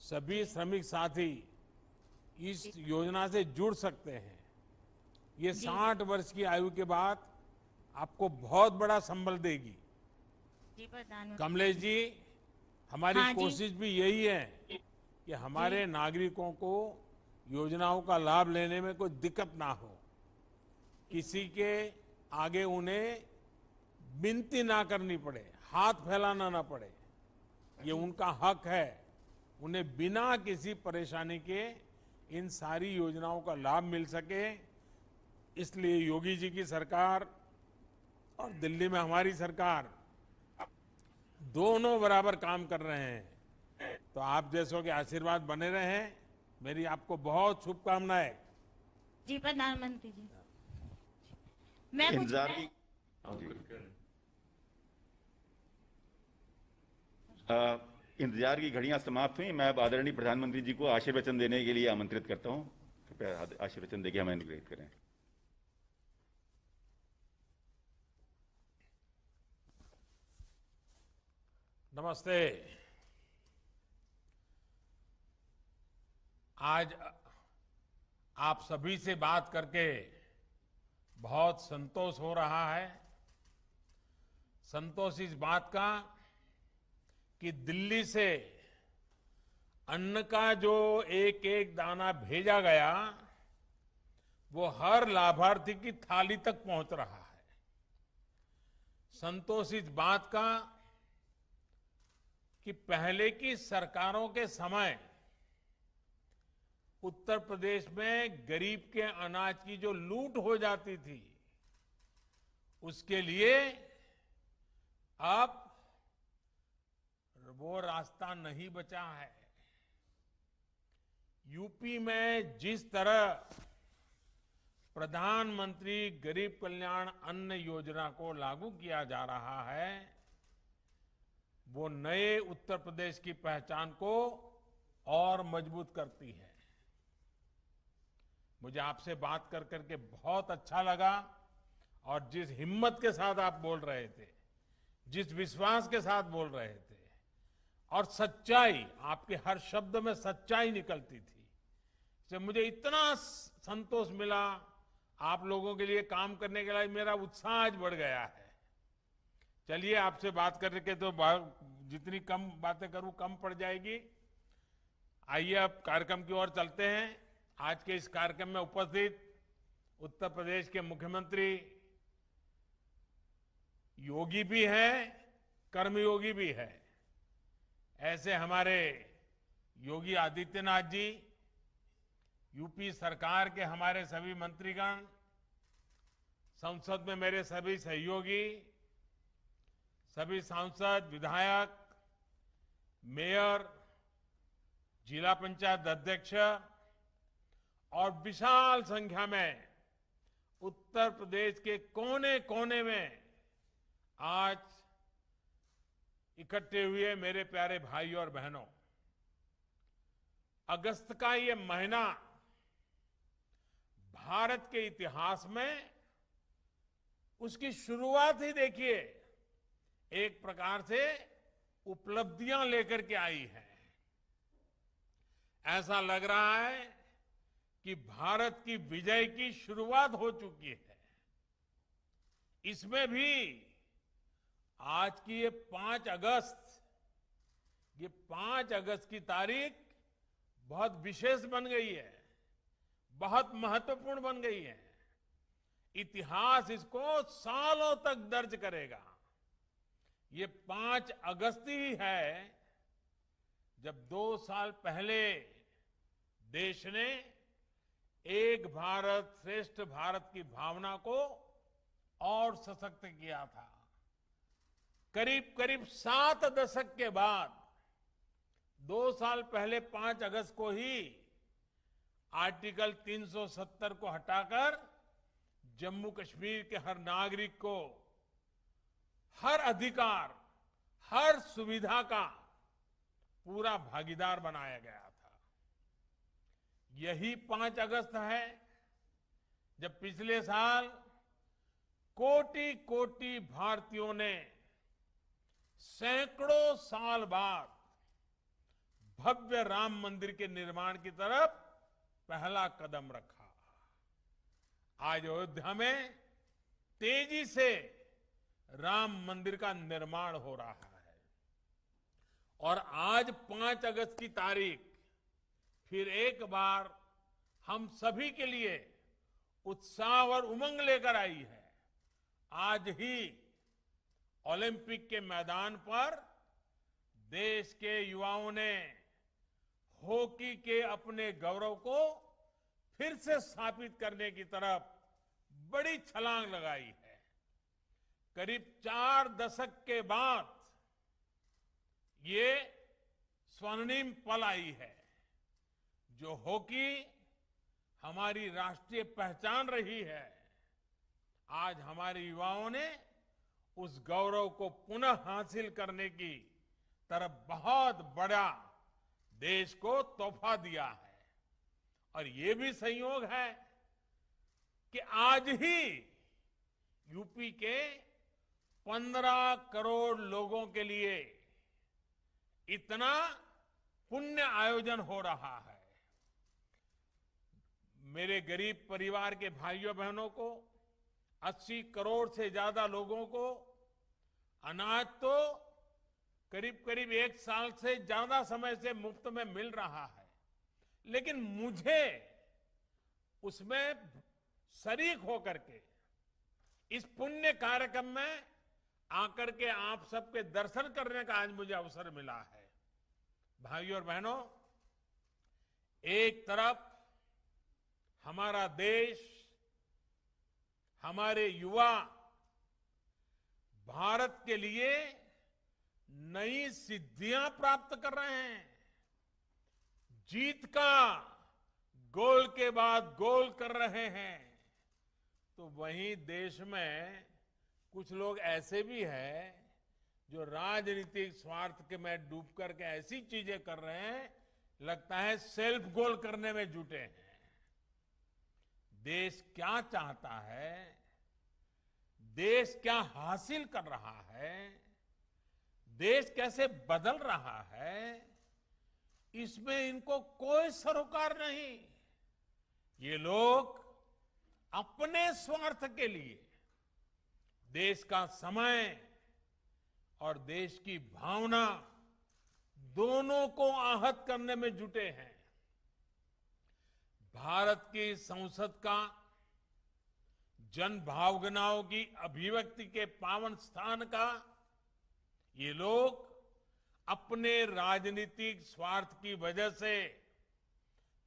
सभी श्रमिक साथी इस योजना से जुड़ सकते हैं। ये 60 वर्ष की आयु के बाद आपको बहुत बड़ा संबल देगी। जी प्रधानमंत्री। कमलेश जी, हमारी हाँ जी। कोशिश भी यही है कि हमारे नागरिकों को योजनाओं का लाभ लेने में कोई दिक्कत ना हो, किसी के आगे उन्हें विनती ना करनी पड़े, हाथ फैलाना ना पड़े। ये उनका हक है, उन्हें बिना किसी परेशानी के इन सारी योजनाओं का लाभ मिल सके। इसलिए योगी जी की सरकार और दिल्ली में हमारी सरकार दोनों बराबर काम कर रहे हैं। तो आप जैसों के आशीर्वाद बने रहे। मेरी आपको बहुत शुभकामनाएं। जी प्रधानमंत्री जी। मैं कुछ इंतजार की इंतजार की घड़ियां समाप्त हुई। मैं अब आदरणीय प्रधानमंत्री जी को आशीर्वचन देने के लिए आमंत्रित करता हूं। कृपया आशीर्वचन देके हमें अनुग्रहित करें। नमस्ते। आज आप सभी से बात करके बहुत संतोष हो रहा है। संतोष इस बात का कि दिल्ली से अन्न का जो एक एक दाना भेजा गया वो हर लाभार्थी की थाली तक पहुंच रहा है। संतोष इस बात का कि पहले की सरकारों के समय उत्तर प्रदेश में गरीब के अनाज की जो लूट हो जाती थी, उसके लिए अब वो रास्ता नहीं बचा है। यूपी में जिस तरह प्रधानमंत्री गरीब कल्याण अन्न योजना को लागू किया जा रहा है, वो नए उत्तर प्रदेश की पहचान को और मजबूत करती है। मुझे आपसे बात कर करके बहुत अच्छा लगा और जिस हिम्मत के साथ आप बोल रहे थे, जिस विश्वास के साथ बोल रहे थे और सच्चाई, आपके हर शब्द में सच्चाई निकलती थी, इससे मुझे इतना संतोष मिला। आप लोगों के लिए काम करने के लिए मेरा उत्साह आज बढ़ गया है। चलिए, आपसे बात करके तो जितनी कम बातें करूं कम पड़ जाएगी। आइए अब कार्यक्रम की ओर चलते हैं। आज के इस कार्यक्रम में उपस्थित उत्तर प्रदेश के मुख्यमंत्री योगी भी हैं, कर्मयोगी भी है। ऐसे हमारे योगी आदित्यनाथ जी, यूपी सरकार के हमारे सभी मंत्रीगण, संसद में मेरे सभी सहयोगी, सभी सांसद, विधायक, मेयर, जिला पंचायत अध्यक्ष और विशाल संख्या में उत्तर प्रदेश के कोने कोने में आज इकट्ठे हुए मेरे प्यारे भाई और बहनों, अगस्त का ये महीना भारत के इतिहास में उसकी शुरुआत ही देखिए एक प्रकार से उपलब्धियां लेकर के आई है। ऐसा लग रहा है कि भारत की विजय की शुरुआत हो चुकी है। इसमें भी आज की ये 5 अगस्त की तारीख बहुत विशेष बन गई है, बहुत महत्वपूर्ण बन गई है। इतिहास इसको सालों तक दर्ज करेगा। ये 5 अगस्त ही है जब 2 साल पहले देश ने एक भारत श्रेष्ठ भारत की भावना को और सशक्त किया था। करीब करीब 7 दशक के बाद 2 साल पहले 5 अगस्त को ही आर्टिकल 370 को हटाकर जम्मू कश्मीर के हर नागरिक को हर अधिकार, हर सुविधा का पूरा भागीदार बनाया गया था। यही 5 अगस्त है जब पिछले साल कोटि कोटि भारतीयों ने सैकड़ों साल बाद भव्य राम मंदिर के निर्माण की तरफ पहला कदम रखा। आज अयोध्या में तेजी से राम मंदिर का निर्माण हो रहा है। और आज 5 अगस्त की तारीख फिर एक बार हम सभी के लिए उत्साह और उमंग लेकर आई है। आज ही ओलंपिक के मैदान पर देश के युवाओं ने हॉकी के अपने गौरव को फिर से स्थापित करने की तरफ बड़ी छलांग लगाई है। करीब 4 दशक के बाद ये स्वर्णिम पल आई है। जो हॉकी हमारी राष्ट्रीय पहचान रही है, आज हमारे युवाओं ने उस गौरव को पुनः हासिल करने की तरफ बहुत बड़ा देश को तोहफा दिया है। और ये भी संयोग है कि आज ही यूपी के 15 करोड़ लोगों के लिए इतना पुण्य आयोजन हो रहा है। मेरे गरीब परिवार के भाइयों बहनों को, 80 करोड़ से ज्यादा लोगों को अनाज तो करीब करीब 1 साल से ज्यादा समय से मुफ्त में मिल रहा है। लेकिन मुझे उसमें शरीक होकर के इस पुण्य कार्यक्रम में आकर के आप सबके दर्शन करने का आज मुझे अवसर मिला है। भाइयों और बहनों, एक तरफ हमारा देश, हमारे युवा भारत के लिए नई सिद्धियां प्राप्त कर रहे हैं, जीत का गोल के बाद गोल कर रहे हैं, तो वहीं देश में कुछ लोग ऐसे भी हैं जो राजनीतिक स्वार्थ के में डूब करके ऐसी चीजें कर रहे हैं, लगता है सेल्फ गोल करने में जुटे हैं। देश क्या चाहता है, देश क्या हासिल कर रहा है, देश कैसे बदल रहा है, इसमें इनको कोई सरोकार नहीं। ये लोग अपने स्वार्थ के लिए देश का समय और देश की भावना दोनों को आहत करने में जुटे हैं। भारत की संसद का जन भावनाओं की अभिव्यक्ति के पावन स्थान का ये लोग अपने राजनीतिक स्वार्थ की वजह से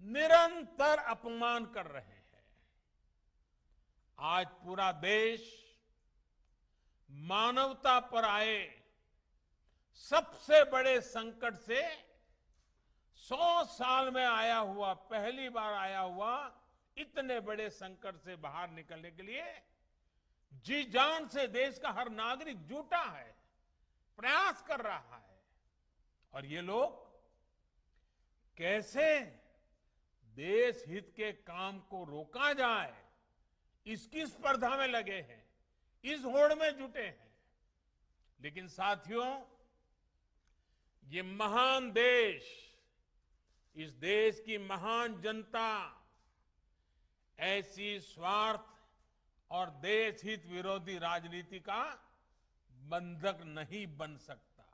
निरंतर अपमान कर रहे हैं। आज पूरा देश मानवता पर आए सबसे बड़े संकट से 100 साल में आया हुआ, पहली बार आया हुआ इतने बड़े संकट से बाहर निकलने के लिए जी जान से देश का हर नागरिक जुटा है, प्रयास कर रहा है। और ये लोग कैसे देश हित के काम को रोका जाए, इसकी स्पर्धा में लगे हैं, इस होड़ में जुटे हैं। लेकिन साथियों, ये महान देश, इस देश की महान जनता ऐसी स्वार्थ और देश हित विरोधी राजनीति का बंधक नहीं बन सकता।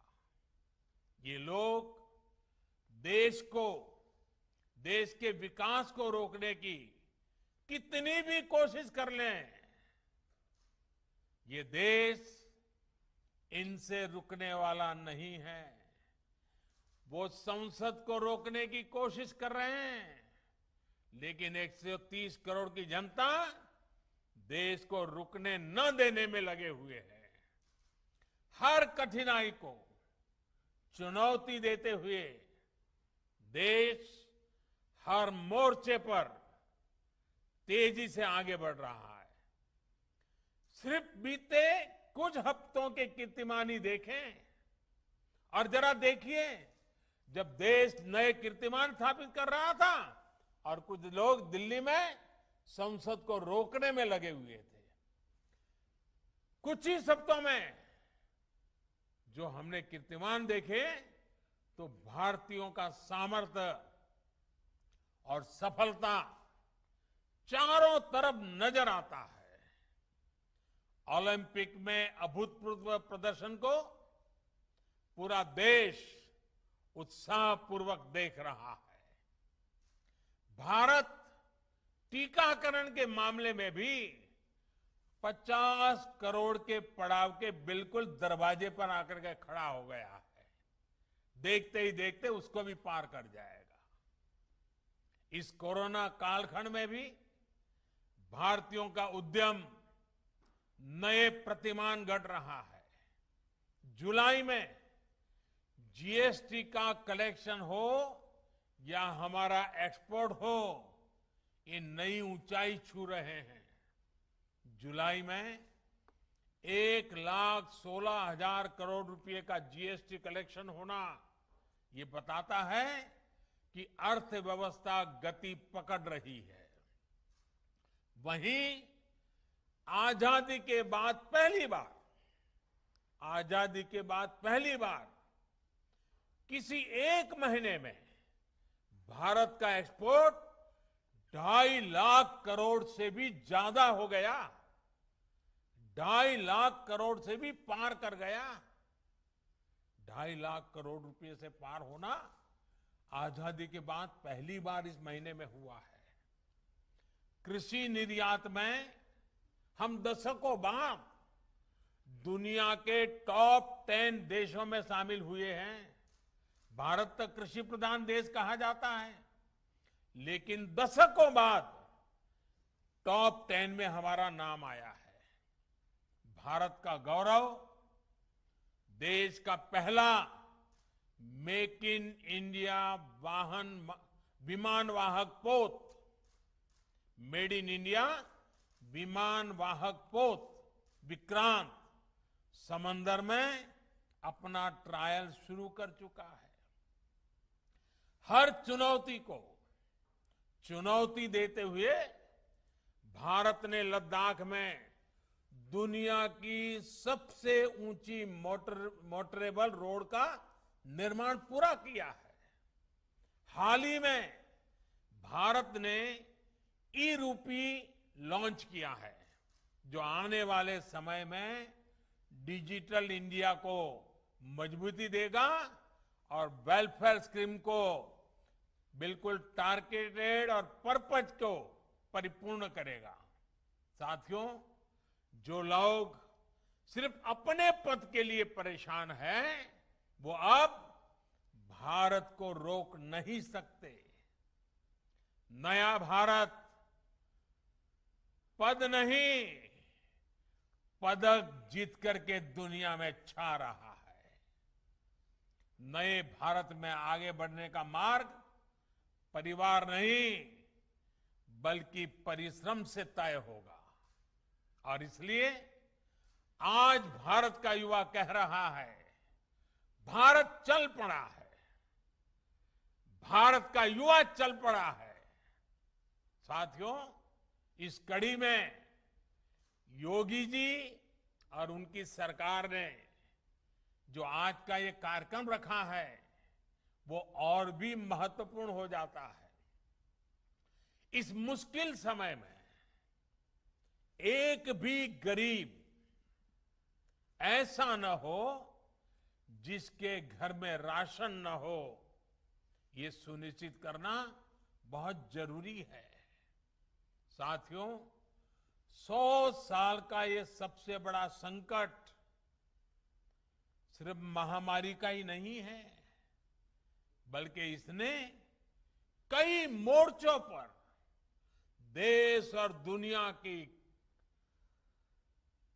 ये लोग देश को, देश के विकास को रोकने की कितनी भी कोशिश कर लें, ये देश इनसे रुकने वाला नहीं है। वो संसद को रोकने की कोशिश कर रहे हैं, लेकिन 130 करोड़ की जनता देश को रुकने न देने में लगे हुए है। हर कठिनाई को चुनौती देते हुए देश हर मोर्चे पर तेजी से आगे बढ़ रहा है। सिर्फ बीते कुछ हफ्तों के कीर्तिमान देखें और जरा देखिए, जब देश नए कीर्तिमान स्थापित कर रहा था और कुछ लोग दिल्ली में संसद को रोकने में लगे हुए थे, कुछ ही हफ्तों में जो हमने कीर्तिमान देखे, तो भारतीयों का सामर्थ्य और सफलता चारों तरफ नजर आता है। ओलंपिक में अभूतपूर्व प्रदर्शन को पूरा देश उत्साहपूर्वक देख रहा है। भारत टीकाकरण के मामले में भी 50 करोड़ के पड़ाव के बिल्कुल दरवाजे पर आकर के खड़ा हो गया है। देखते ही देखते उसको भी पार कर जाएगा। इस कोरोना कालखंड में भी भारतीयों का उद्यम नए प्रतिमान गढ़ रहा है। जुलाई में जीएसटी का कलेक्शन हो या हमारा एक्सपोर्ट हो, ये नई ऊंचाई छू रहे हैं। जुलाई में 1,16,000 करोड़ रुपए का जीएसटी कलेक्शन होना, ये बताता है कि अर्थव्यवस्था गति पकड़ रही है। वहीं आजादी के बाद पहली बार किसी एक महीने में भारत का एक्सपोर्ट 2.5 लाख करोड़ से भी ज्यादा हो गया। 2.5 लाख करोड़ से भी पार कर गया। 2.5 लाख करोड़ रुपए से पार होना आजादी के बाद पहली बार इस महीने में हुआ है। कृषि निर्यात में हम दशकों बाद दुनिया के टॉप 10 देशों में शामिल हुए हैं। भारत तक कृषि प्रधान देश कहा जाता है, लेकिन दशकों बाद टॉप 10 में हमारा नाम आया है। भारत का गौरव, देश का पहला मेक इन इंडिया विमान वाहक पोत, मेड इन इंडिया विमान वाहक पोत विक्रांत समंदर में अपना ट्रायल शुरू कर चुका है। हर चुनौती को चुनौती देते हुए भारत ने लद्दाख में दुनिया की सबसे ऊंची मोटरेबल रोड का निर्माण पूरा किया है। हाल ही में भारत ने ई-रूपी लॉन्च किया है, जो आने वाले समय में डिजिटल इंडिया को मजबूती देगा और वेलफेयर स्कीम को बिल्कुल टारगेटेड और पर्पज को परिपूर्ण करेगा। साथियों, जो लोग सिर्फ अपने पद के लिए परेशान हैं, वो अब भारत को रोक नहीं सकते। नया भारत पद नहीं, पदक जीत करके दुनिया में छा रहा है। नए भारत में आगे बढ़ने का मार्ग परिवार नहीं, बल्कि परिश्रम से तय होगा। और इसलिए आज भारत का युवा कह रहा है, भारत चल पड़ा है। भारत का युवा चल पड़ा है। साथियों, इस कड़ी में योगी जी और उनकी सरकार ने जो आज का ये कार्यक्रम रखा है, वो और भी महत्वपूर्ण हो जाता है। इस मुश्किल समय में एक भी गरीब ऐसा न हो जिसके घर में राशन न हो, ये सुनिश्चित करना बहुत जरूरी है। साथियों, 100 साल का ये सबसे बड़ा संकट सिर्फ महामारी का ही नहीं है, बल्कि इसने कई मोर्चों पर देश और दुनिया की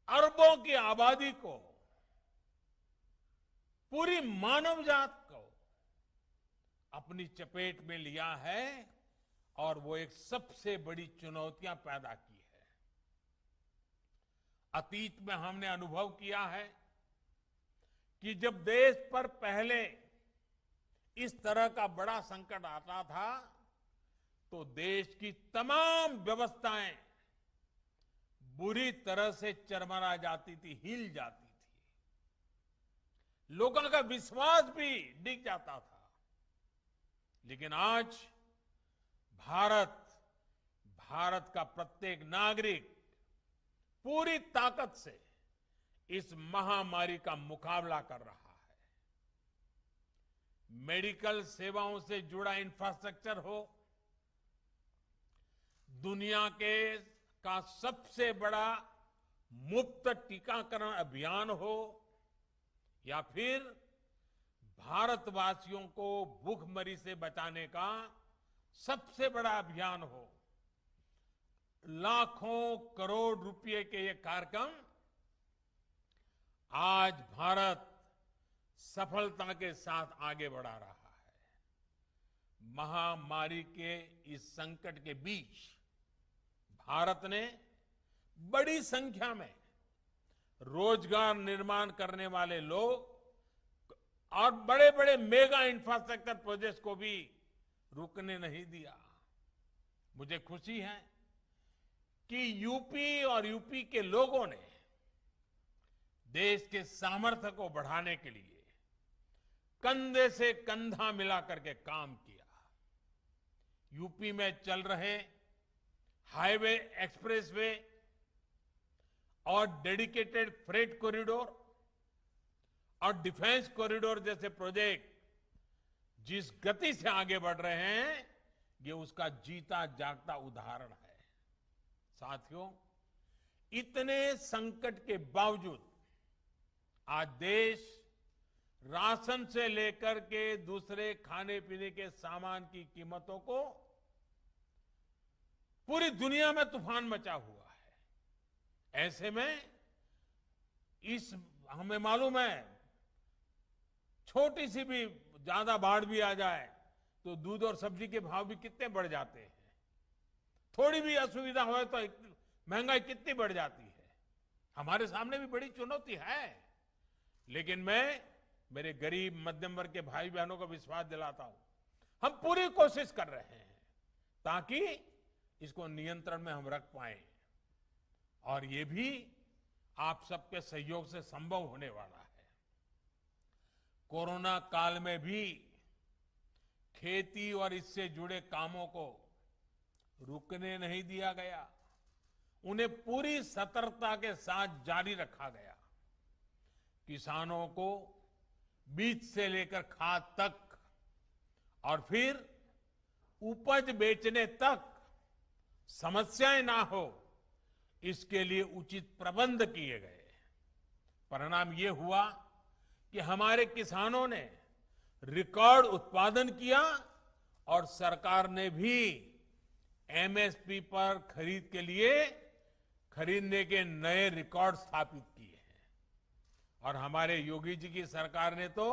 अरबों की आबादी को, पूरी मानव जात को अपनी चपेट में लिया है और वो एक सबसे बड़ी चुनौतियां पैदा की है। अतीत में हमने अनुभव किया है कि जब देश पर पहले इस तरह का बड़ा संकट आता था, तो देश की तमाम व्यवस्थाएं बुरी तरह से चरमरा जाती थी, हिल जाती थी। लोगों का विश्वास भी डिग जाता था। लेकिन आज भारत का प्रत्येक नागरिक पूरी ताकत से इस महामारी का मुकाबला कर रहा है। मेडिकल सेवाओं से जुड़ा इंफ्रास्ट्रक्चर हो, दुनिया का सबसे बड़ा मुफ्त टीकाकरण अभियान हो, या फिर भारतवासियों को भूखमरी से बचाने का सबसे बड़ा अभियान हो, लाखों करोड़ रुपए के ये कार्यक्रम आज भारत सफलता के साथ आगे बढ़ा रहा है। महामारी के इस संकट के बीच भारत ने बड़ी संख्या में रोजगार निर्माण करने वाले लोग और बड़े बड़े मेगा इंफ्रास्ट्रक्चर प्रोजेक्ट्स को भी रुकने नहीं दिया। मुझे खुशी है कि यूपी और यूपी के लोगों ने देश के सामर्थ्य को बढ़ाने के लिए कंधे से कंधा मिलाकर के काम किया। यूपी में चल रहे हाईवे, एक्सप्रेसवे और डेडिकेटेड फ्रेट कॉरिडोर और डिफेंस कॉरिडोर जैसे प्रोजेक्ट जिस गति से आगे बढ़ रहे हैं, ये उसका जीता जागता उदाहरण है। साथियों, इतने संकट के बावजूद आज देश राशन से लेकर के दूसरे खाने पीने के सामान की कीमतों को पूरी दुनिया में तूफान मचा हुआ है। ऐसे में हमें मालूम है, छोटी सी भी ज्यादा बाढ़ भी आ जाए तो दूध और सब्जी के भाव भी कितने बढ़ जाते हैं। थोड़ी भी असुविधा हो तो महंगाई कितनी बढ़ जाती है। हमारे सामने भी बड़ी चुनौती है, लेकिन मैं मेरे गरीब मध्यम वर्ग के भाई बहनों को विश्वास दिलाता हूं, हम पूरी कोशिश कर रहे हैं ताकि इसको नियंत्रण में हम रख पाए, और ये भी आप सबके सहयोग से संभव होने वाला है। कोरोना काल में भी खेती और इससे जुड़े कामों को रुकने नहीं दिया गया, उन्हें पूरी सतर्कता के साथ जारी रखा गया। किसानों को बीज से लेकर खाद तक और फिर उपज बेचने तक समस्याएं ना हो, इसके लिए उचित प्रबंध किए गए। परिणाम ये हुआ कि हमारे किसानों ने रिकॉर्ड उत्पादन किया और सरकार ने भी एमएसपी पर खरीद के लिए खरीदने के नए रिकॉर्ड स्थापित किए हैं। और हमारे योगी जी की सरकार ने तो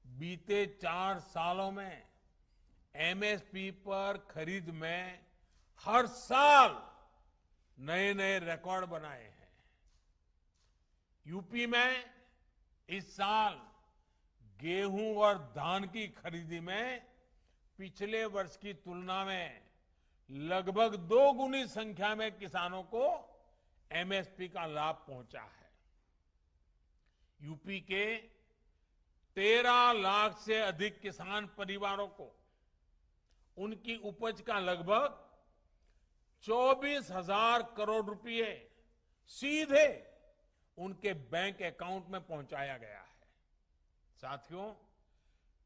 बीते 4 सालों में एमएसपी पर खरीद में हर साल नए नए रिकॉर्ड बनाए हैं। यूपी में इस साल गेहूं और धान की खरीदी में पिछले वर्ष की तुलना में लगभग 2 गुनी संख्या में किसानों को एमएसपी का लाभ पहुंचा है। यूपी के 13 लाख से अधिक किसान परिवारों को उनकी उपज का लगभग 24,000 करोड़ रुपए सीधे उनके बैंक अकाउंट में पहुंचाया गया है। साथियों,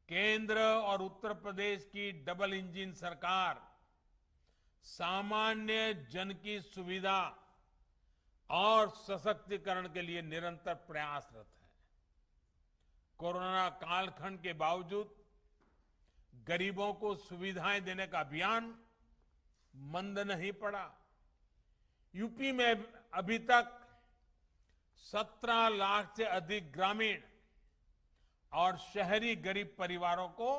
केंद्र और उत्तर प्रदेश की डबल इंजन सरकार सामान्य जन की सुविधा और सशक्तिकरण के लिए निरंतर प्रयासरत है। कोरोना कालखंड के बावजूद गरीबों को सुविधाएं देने का अभियान मंद नहीं पड़ा। यूपी में अभी तक 17 लाख से अधिक ग्रामीण और शहरी गरीब परिवारों को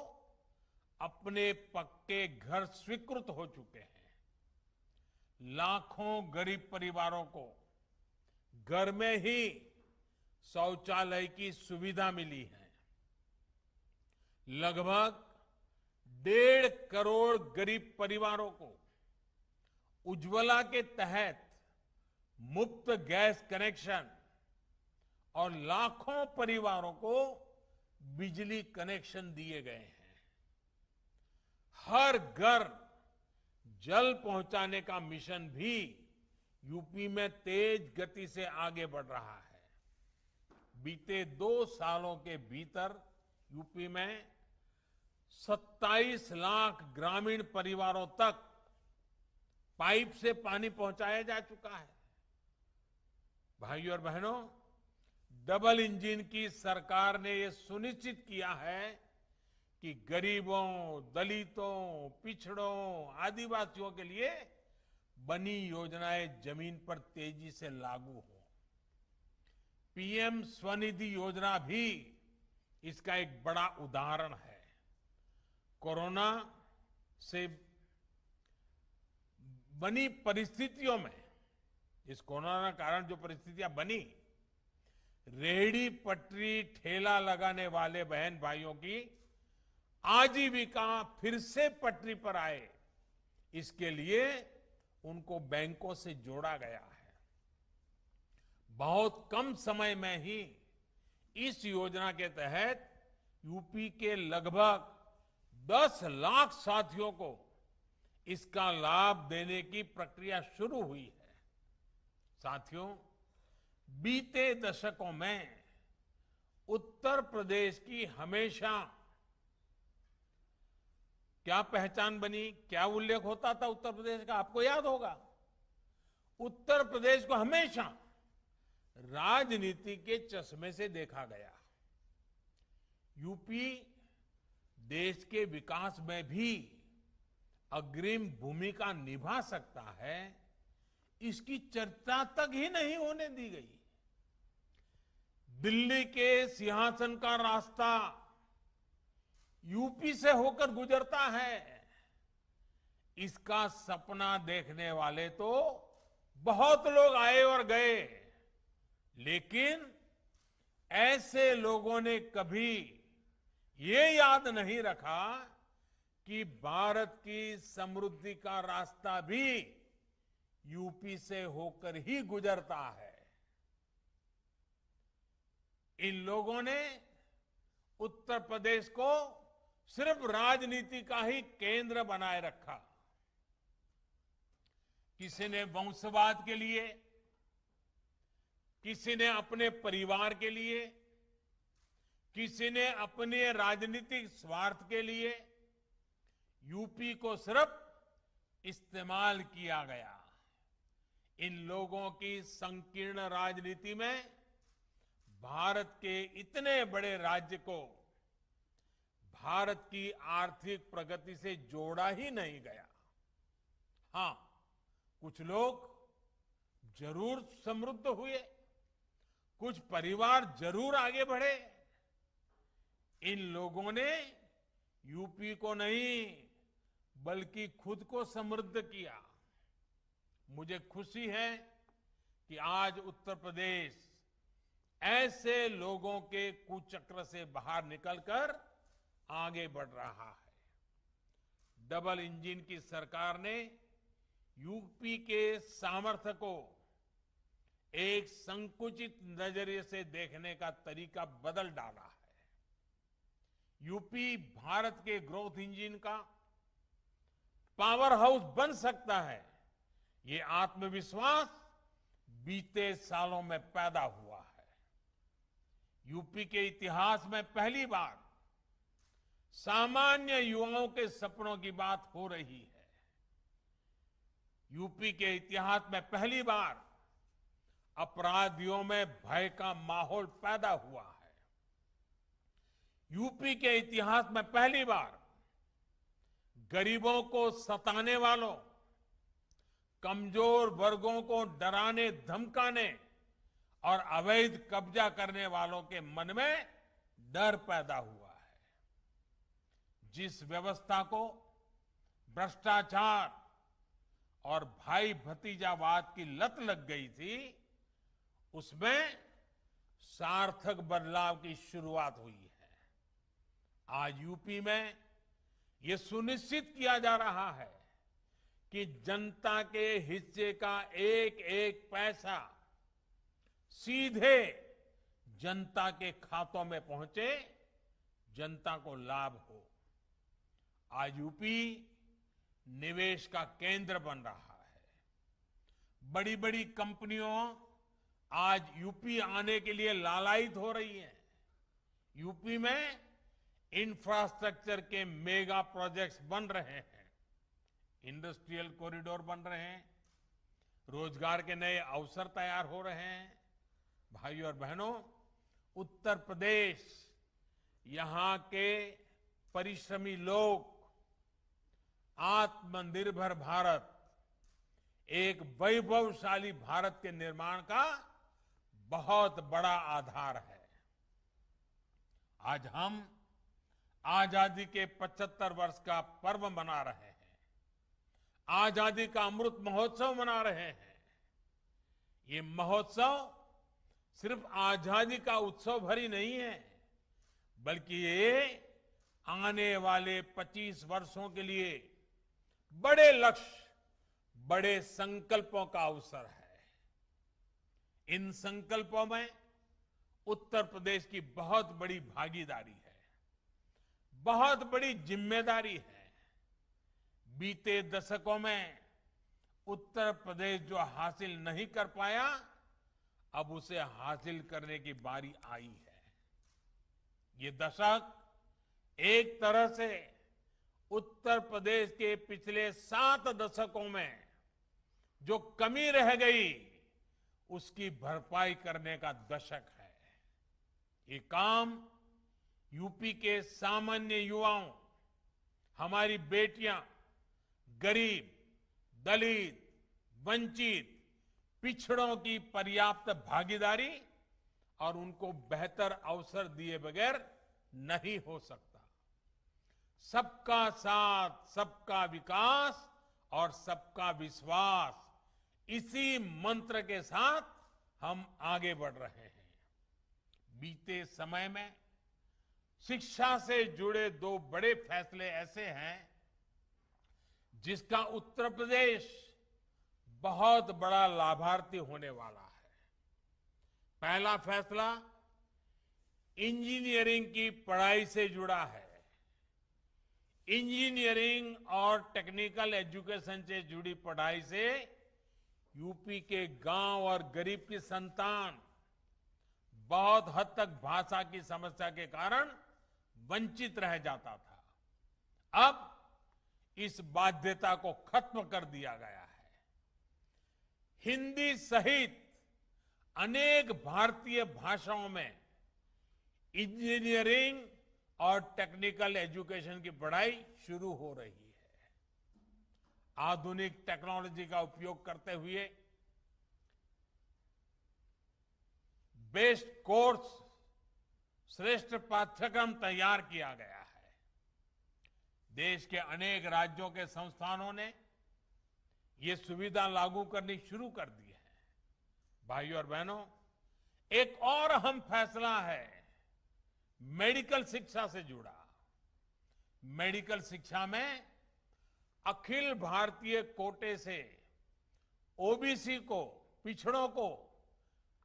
अपने पक्के घर स्वीकृत हो चुके हैं। लाखों गरीब परिवारों को घर में ही शौचालय की सुविधा मिली है। लगभग 1.5 करोड़ गरीब परिवारों को उज्ज्वला के तहत मुफ्त गैस कनेक्शन और लाखों परिवारों को बिजली कनेक्शन दिए गए हैं। हर घर जल पहुंचाने का मिशन भी यूपी में तेज गति से आगे बढ़ रहा है। बीते 2 सालों के भीतर यूपी में 27 लाख ग्रामीण परिवारों तक पाइप से पानी पहुंचाया जा चुका है। भाइयों और बहनों, डबल इंजन की सरकार ने यह सुनिश्चित किया है कि गरीबों, दलितों, पिछड़ों, आदिवासियों के लिए बनी योजनाएं जमीन पर तेजी से लागू हो। पीएम स्वनिधि योजना भी इसका एक बड़ा उदाहरण है। कोरोना से बनी परिस्थितियों में, इस कोरोना के कारण जो परिस्थितियां बनी, रेहड़ी पटरी ठेला लगाने वाले बहन भाइयों की आजीविका फिर से पटरी पर आए, इसके लिए उनको बैंकों से जोड़ा गया है। बहुत कम समय में ही इस योजना के तहत यूपी के लगभग 10 लाख साथियों को इसका लाभ देने की प्रक्रिया शुरू हुई है। साथियों, बीते दशकों में उत्तर प्रदेश की हमेशा क्या पहचान बनी, क्या उल्लेख होता था उत्तर प्रदेश का, आपको याद होगा। उत्तर प्रदेश को हमेशा राजनीति के चश्मे से देखा गया। यूपी देश के विकास में भी अग्रिम भूमिका निभा सकता है, इसकी चर्चा तक ही नहीं होने दी गई। दिल्ली के सिंहासन का रास्ता यूपी से होकर गुजरता है। इसका सपना देखने वाले तो बहुत लोग आए और गए, लेकिन ऐसे लोगों ने कभी ये याद नहीं रखा कि भारत की समृद्धि का रास्ता भी यूपी से होकर ही गुजरता है। इन लोगों ने उत्तर प्रदेश को सिर्फ राजनीति का ही केंद्र बनाए रखा। किसी ने वंशवाद के लिए, किसी ने अपने परिवार के लिए, किसी ने अपने राजनीतिक स्वार्थ के लिए यूपी को सिर्फ इस्तेमाल किया गया। इन लोगों की संकीर्ण राजनीति में भारत के इतने बड़े राज्य को भारत की आर्थिक प्रगति से जोड़ा ही नहीं गया। हां, कुछ लोग जरूर समृद्ध हुए, कुछ परिवार जरूर आगे बढ़े। इन लोगों ने यूपी को नहीं बल्कि खुद को समृद्ध किया। मुझे खुशी है कि आज उत्तर प्रदेश ऐसे लोगों के कुचक्र से बाहर निकलकर आगे बढ़ रहा है। डबल इंजन की सरकार ने यूपी के सामर्थ्य को एक संकुचित नजरिए से देखने का तरीका बदल डाला है। यूपी भारत के ग्रोथ इंजन का पावर हाउस बन सकता है, ये आत्मविश्वास बीते सालों में पैदा हुआ है। यूपी के इतिहास में पहली बार सामान्य युवाओं के सपनों की बात हो रही है। यूपी के इतिहास में पहली बार अपराधियों में भय का माहौल पैदा हुआ है। यूपी के इतिहास में पहली बार गरीबों को सताने वालों, कमजोर वर्गों को डराने धमकाने और अवैध कब्जा करने वालों के मन में डर पैदा हुआ है। जिस व्यवस्था को भ्रष्टाचार और भाई भतीजावाद की लत लग गई थी, उसमें सार्थक बदलाव की शुरुआत हुई है। आज यूपी में यह सुनिश्चित किया जा रहा है कि जनता के हिस्से का एक एक पैसा सीधे जनता के खातों में पहुंचे, जनता को लाभ हो। आज यूपी निवेश का केंद्र बन रहा है। बड़ी बड़ी कंपनियों आज यूपी आने के लिए लालायित हो रही हैं। यूपी में इंफ्रास्ट्रक्चर के मेगा प्रोजेक्ट्स बन रहे हैं, इंडस्ट्रियल कॉरिडोर बन रहे हैं, रोजगार के नए अवसर तैयार हो रहे हैं। भाइयों और बहनों, उत्तर प्रदेश यहां के परिश्रमी लोग, आत्मनिर्भर भारत, एक वैभवशाली भारत के निर्माण का बहुत बड़ा आधार है। आज हम आजादी के 75 वर्ष का पर्व मना रहे हैं, आजादी का अमृत महोत्सव मना रहे हैं। ये महोत्सव सिर्फ आजादी का उत्सव भर ही नहीं है, बल्कि ये आने वाले 25 वर्षों के लिए बड़े लक्ष्य, बड़े संकल्पों का अवसर है। इन संकल्पों में उत्तर प्रदेश की बहुत बड़ी भागीदारी है, बहुत बड़ी जिम्मेदारी है। बीते दशकों में उत्तर प्रदेश जो हासिल नहीं कर पाया, अब उसे हासिल करने की बारी आई है। ये दशक एक तरह से उत्तर प्रदेश के पिछले 7 दशकों में जो कमी रह गई, उसकी भरपाई करने का दशक है। ये काम यूपी के सामान्य युवाओं, हमारी बेटियां, गरीब, दलित, वंचित, पिछड़ों की पर्याप्त भागीदारी और उनको बेहतर अवसर दिए बगैर नहीं हो सकता। सबका साथ, सबका विकास और सबका विश्वास, इसी मंत्र के साथ हम आगे बढ़ रहे हैं। बीते समय में शिक्षा से जुड़े 2 बड़े फैसले ऐसे हैं जिसका उत्तर प्रदेश बहुत बड़ा लाभार्थी होने वाला है। पहला फैसला इंजीनियरिंग की पढ़ाई से जुड़ा है। इंजीनियरिंग और टेक्निकल एजुकेशन से जुड़ी पढ़ाई से यूपी के गांव और गरीब की संतान बहुत हद तक भाषा की समस्या के कारण वंचित रह जाता था। अब इस बाध्यता को खत्म कर दिया गया है। हिंदी सहित अनेक भारतीय भाषाओं में इंजीनियरिंग और टेक्निकल एजुकेशन की पढ़ाई शुरू हो रही है। आधुनिक टेक्नोलॉजी का उपयोग करते हुए बेस्ट कोर्स, श्रेष्ठ पाठ्यक्रम तैयार किया गया है। देश के अनेक राज्यों के संस्थानों ने ये सुविधा लागू करनी शुरू कर दी है। भाइयों और बहनों, एक और अहम फैसला है मेडिकल शिक्षा से जुड़ा। मेडिकल शिक्षा में अखिल भारतीय कोटे से ओबीसी को, पिछड़ों को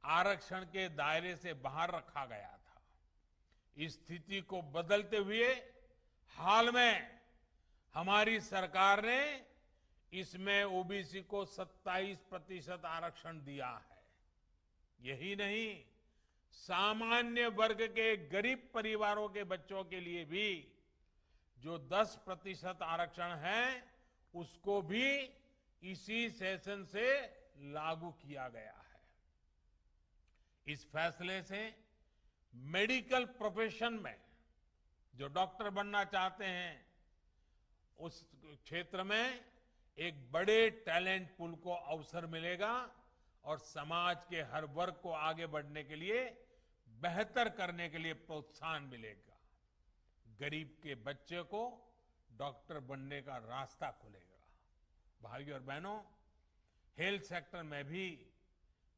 आरक्षण के दायरे से बाहर रखा गया था। इस स्थिति को बदलते हुए हाल में हमारी सरकार ने इसमें ओबीसी को 27% आरक्षण दिया है। यही नहीं, सामान्य वर्ग के गरीब परिवारों के बच्चों के लिए भी जो 10% आरक्षण है, उसको भी इसी सेशन से लागू किया गया है। इस फैसले से मेडिकल प्रोफेशन में जो डॉक्टर बनना चाहते हैं, उस क्षेत्र में एक बड़े टैलेंट पूल को अवसर मिलेगा और समाज के हर वर्ग को आगे बढ़ने के लिए, बेहतर करने के लिए प्रोत्साहन मिलेगा। गरीब के बच्चे को डॉक्टर बनने का रास्ता खुलेगा। भाइयों और बहनों, हेल्थ सेक्टर में भी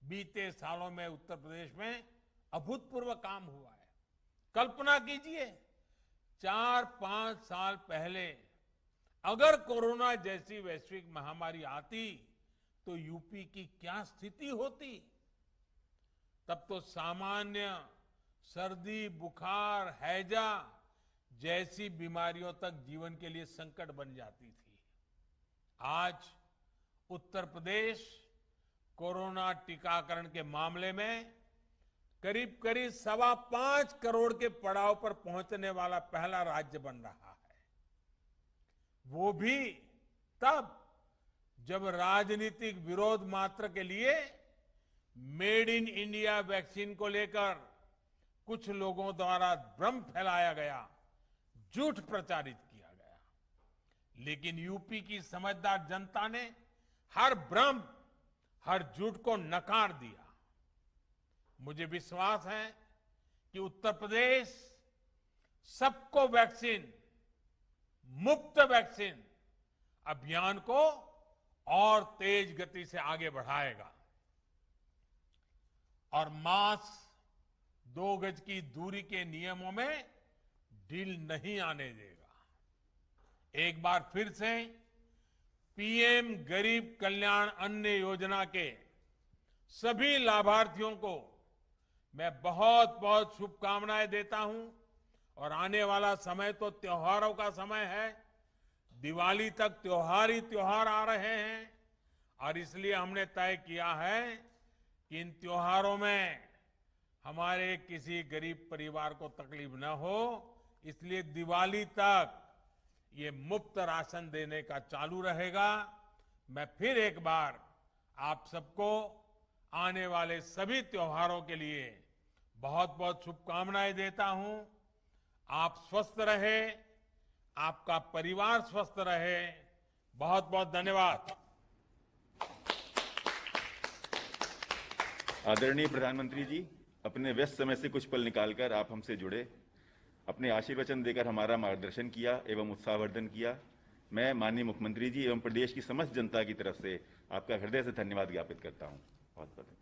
बीते सालों में उत्तर प्रदेश में अभूतपूर्व काम हुआ है। कल्पना कीजिए, 4-5 साल पहले अगर कोरोना जैसी वैश्विक महामारी आती तो यूपी की क्या स्थिति होती। तब तो सामान्य सर्दी, बुखार, हैजा जैसी बीमारियों तक जीवन के लिए संकट बन जाती थी। आज उत्तर प्रदेश कोरोना टीकाकरण के मामले में करीब करीब 5.25 करोड़ के पड़ाव पर पहुंचने वाला पहला राज्य बन रहा है। वो भी तब जब राजनीतिक विरोध मात्र के लिए मेड इन इंडिया वैक्सीन को लेकर कुछ लोगों द्वारा भ्रम फैलाया गया, झूठ प्रचारित किया गया। लेकिन यूपी की समझदार जनता ने हर भ्रम, हर झूठ को नकार दिया। मुझे विश्वास है कि उत्तर प्रदेश सबको वैक्सीन, मुफ्त वैक्सीन अभियान को और तेज गति से आगे बढ़ाएगा और मास्क, 2 गज की दूरी के नियमों में ढील नहीं आने देगा। एक बार फिर से पीएम गरीब कल्याण अन्न योजना के सभी लाभार्थियों को मैं बहुत बहुत शुभकामनाएं देता हूं और आने वाला समय तो त्योहारों का समय है। दिवाली तक त्योहार ही त्योहार आ रहे हैं और इसलिए हमने तय किया है कि इन त्योहारों में हमारे किसी गरीब परिवार को तकलीफ न हो, इसलिए दिवाली तक ये मुफ्त राशन देने का चालू रहेगा। मैं फिर एक बार आप सबको आने वाले सभी त्योहारों के लिए बहुत बहुत शुभकामनाएं देता हूं। आप स्वस्थ रहे, आपका परिवार स्वस्थ रहे। बहुत बहुत धन्यवाद। आदरणीय प्रधानमंत्री जी, अपने व्यस्त समय से कुछ पल निकालकर आप हमसे जुड़े, अपने आशीर्वचन देकर हमारा मार्गदर्शन किया एवं उत्साहवर्धन किया। मैं माननीय मुख्यमंत्री जी एवं प्रदेश की समस्त जनता की तरफ से आपका हृदय से धन्यवाद ज्ञापित करता हूं। बहुत बहुत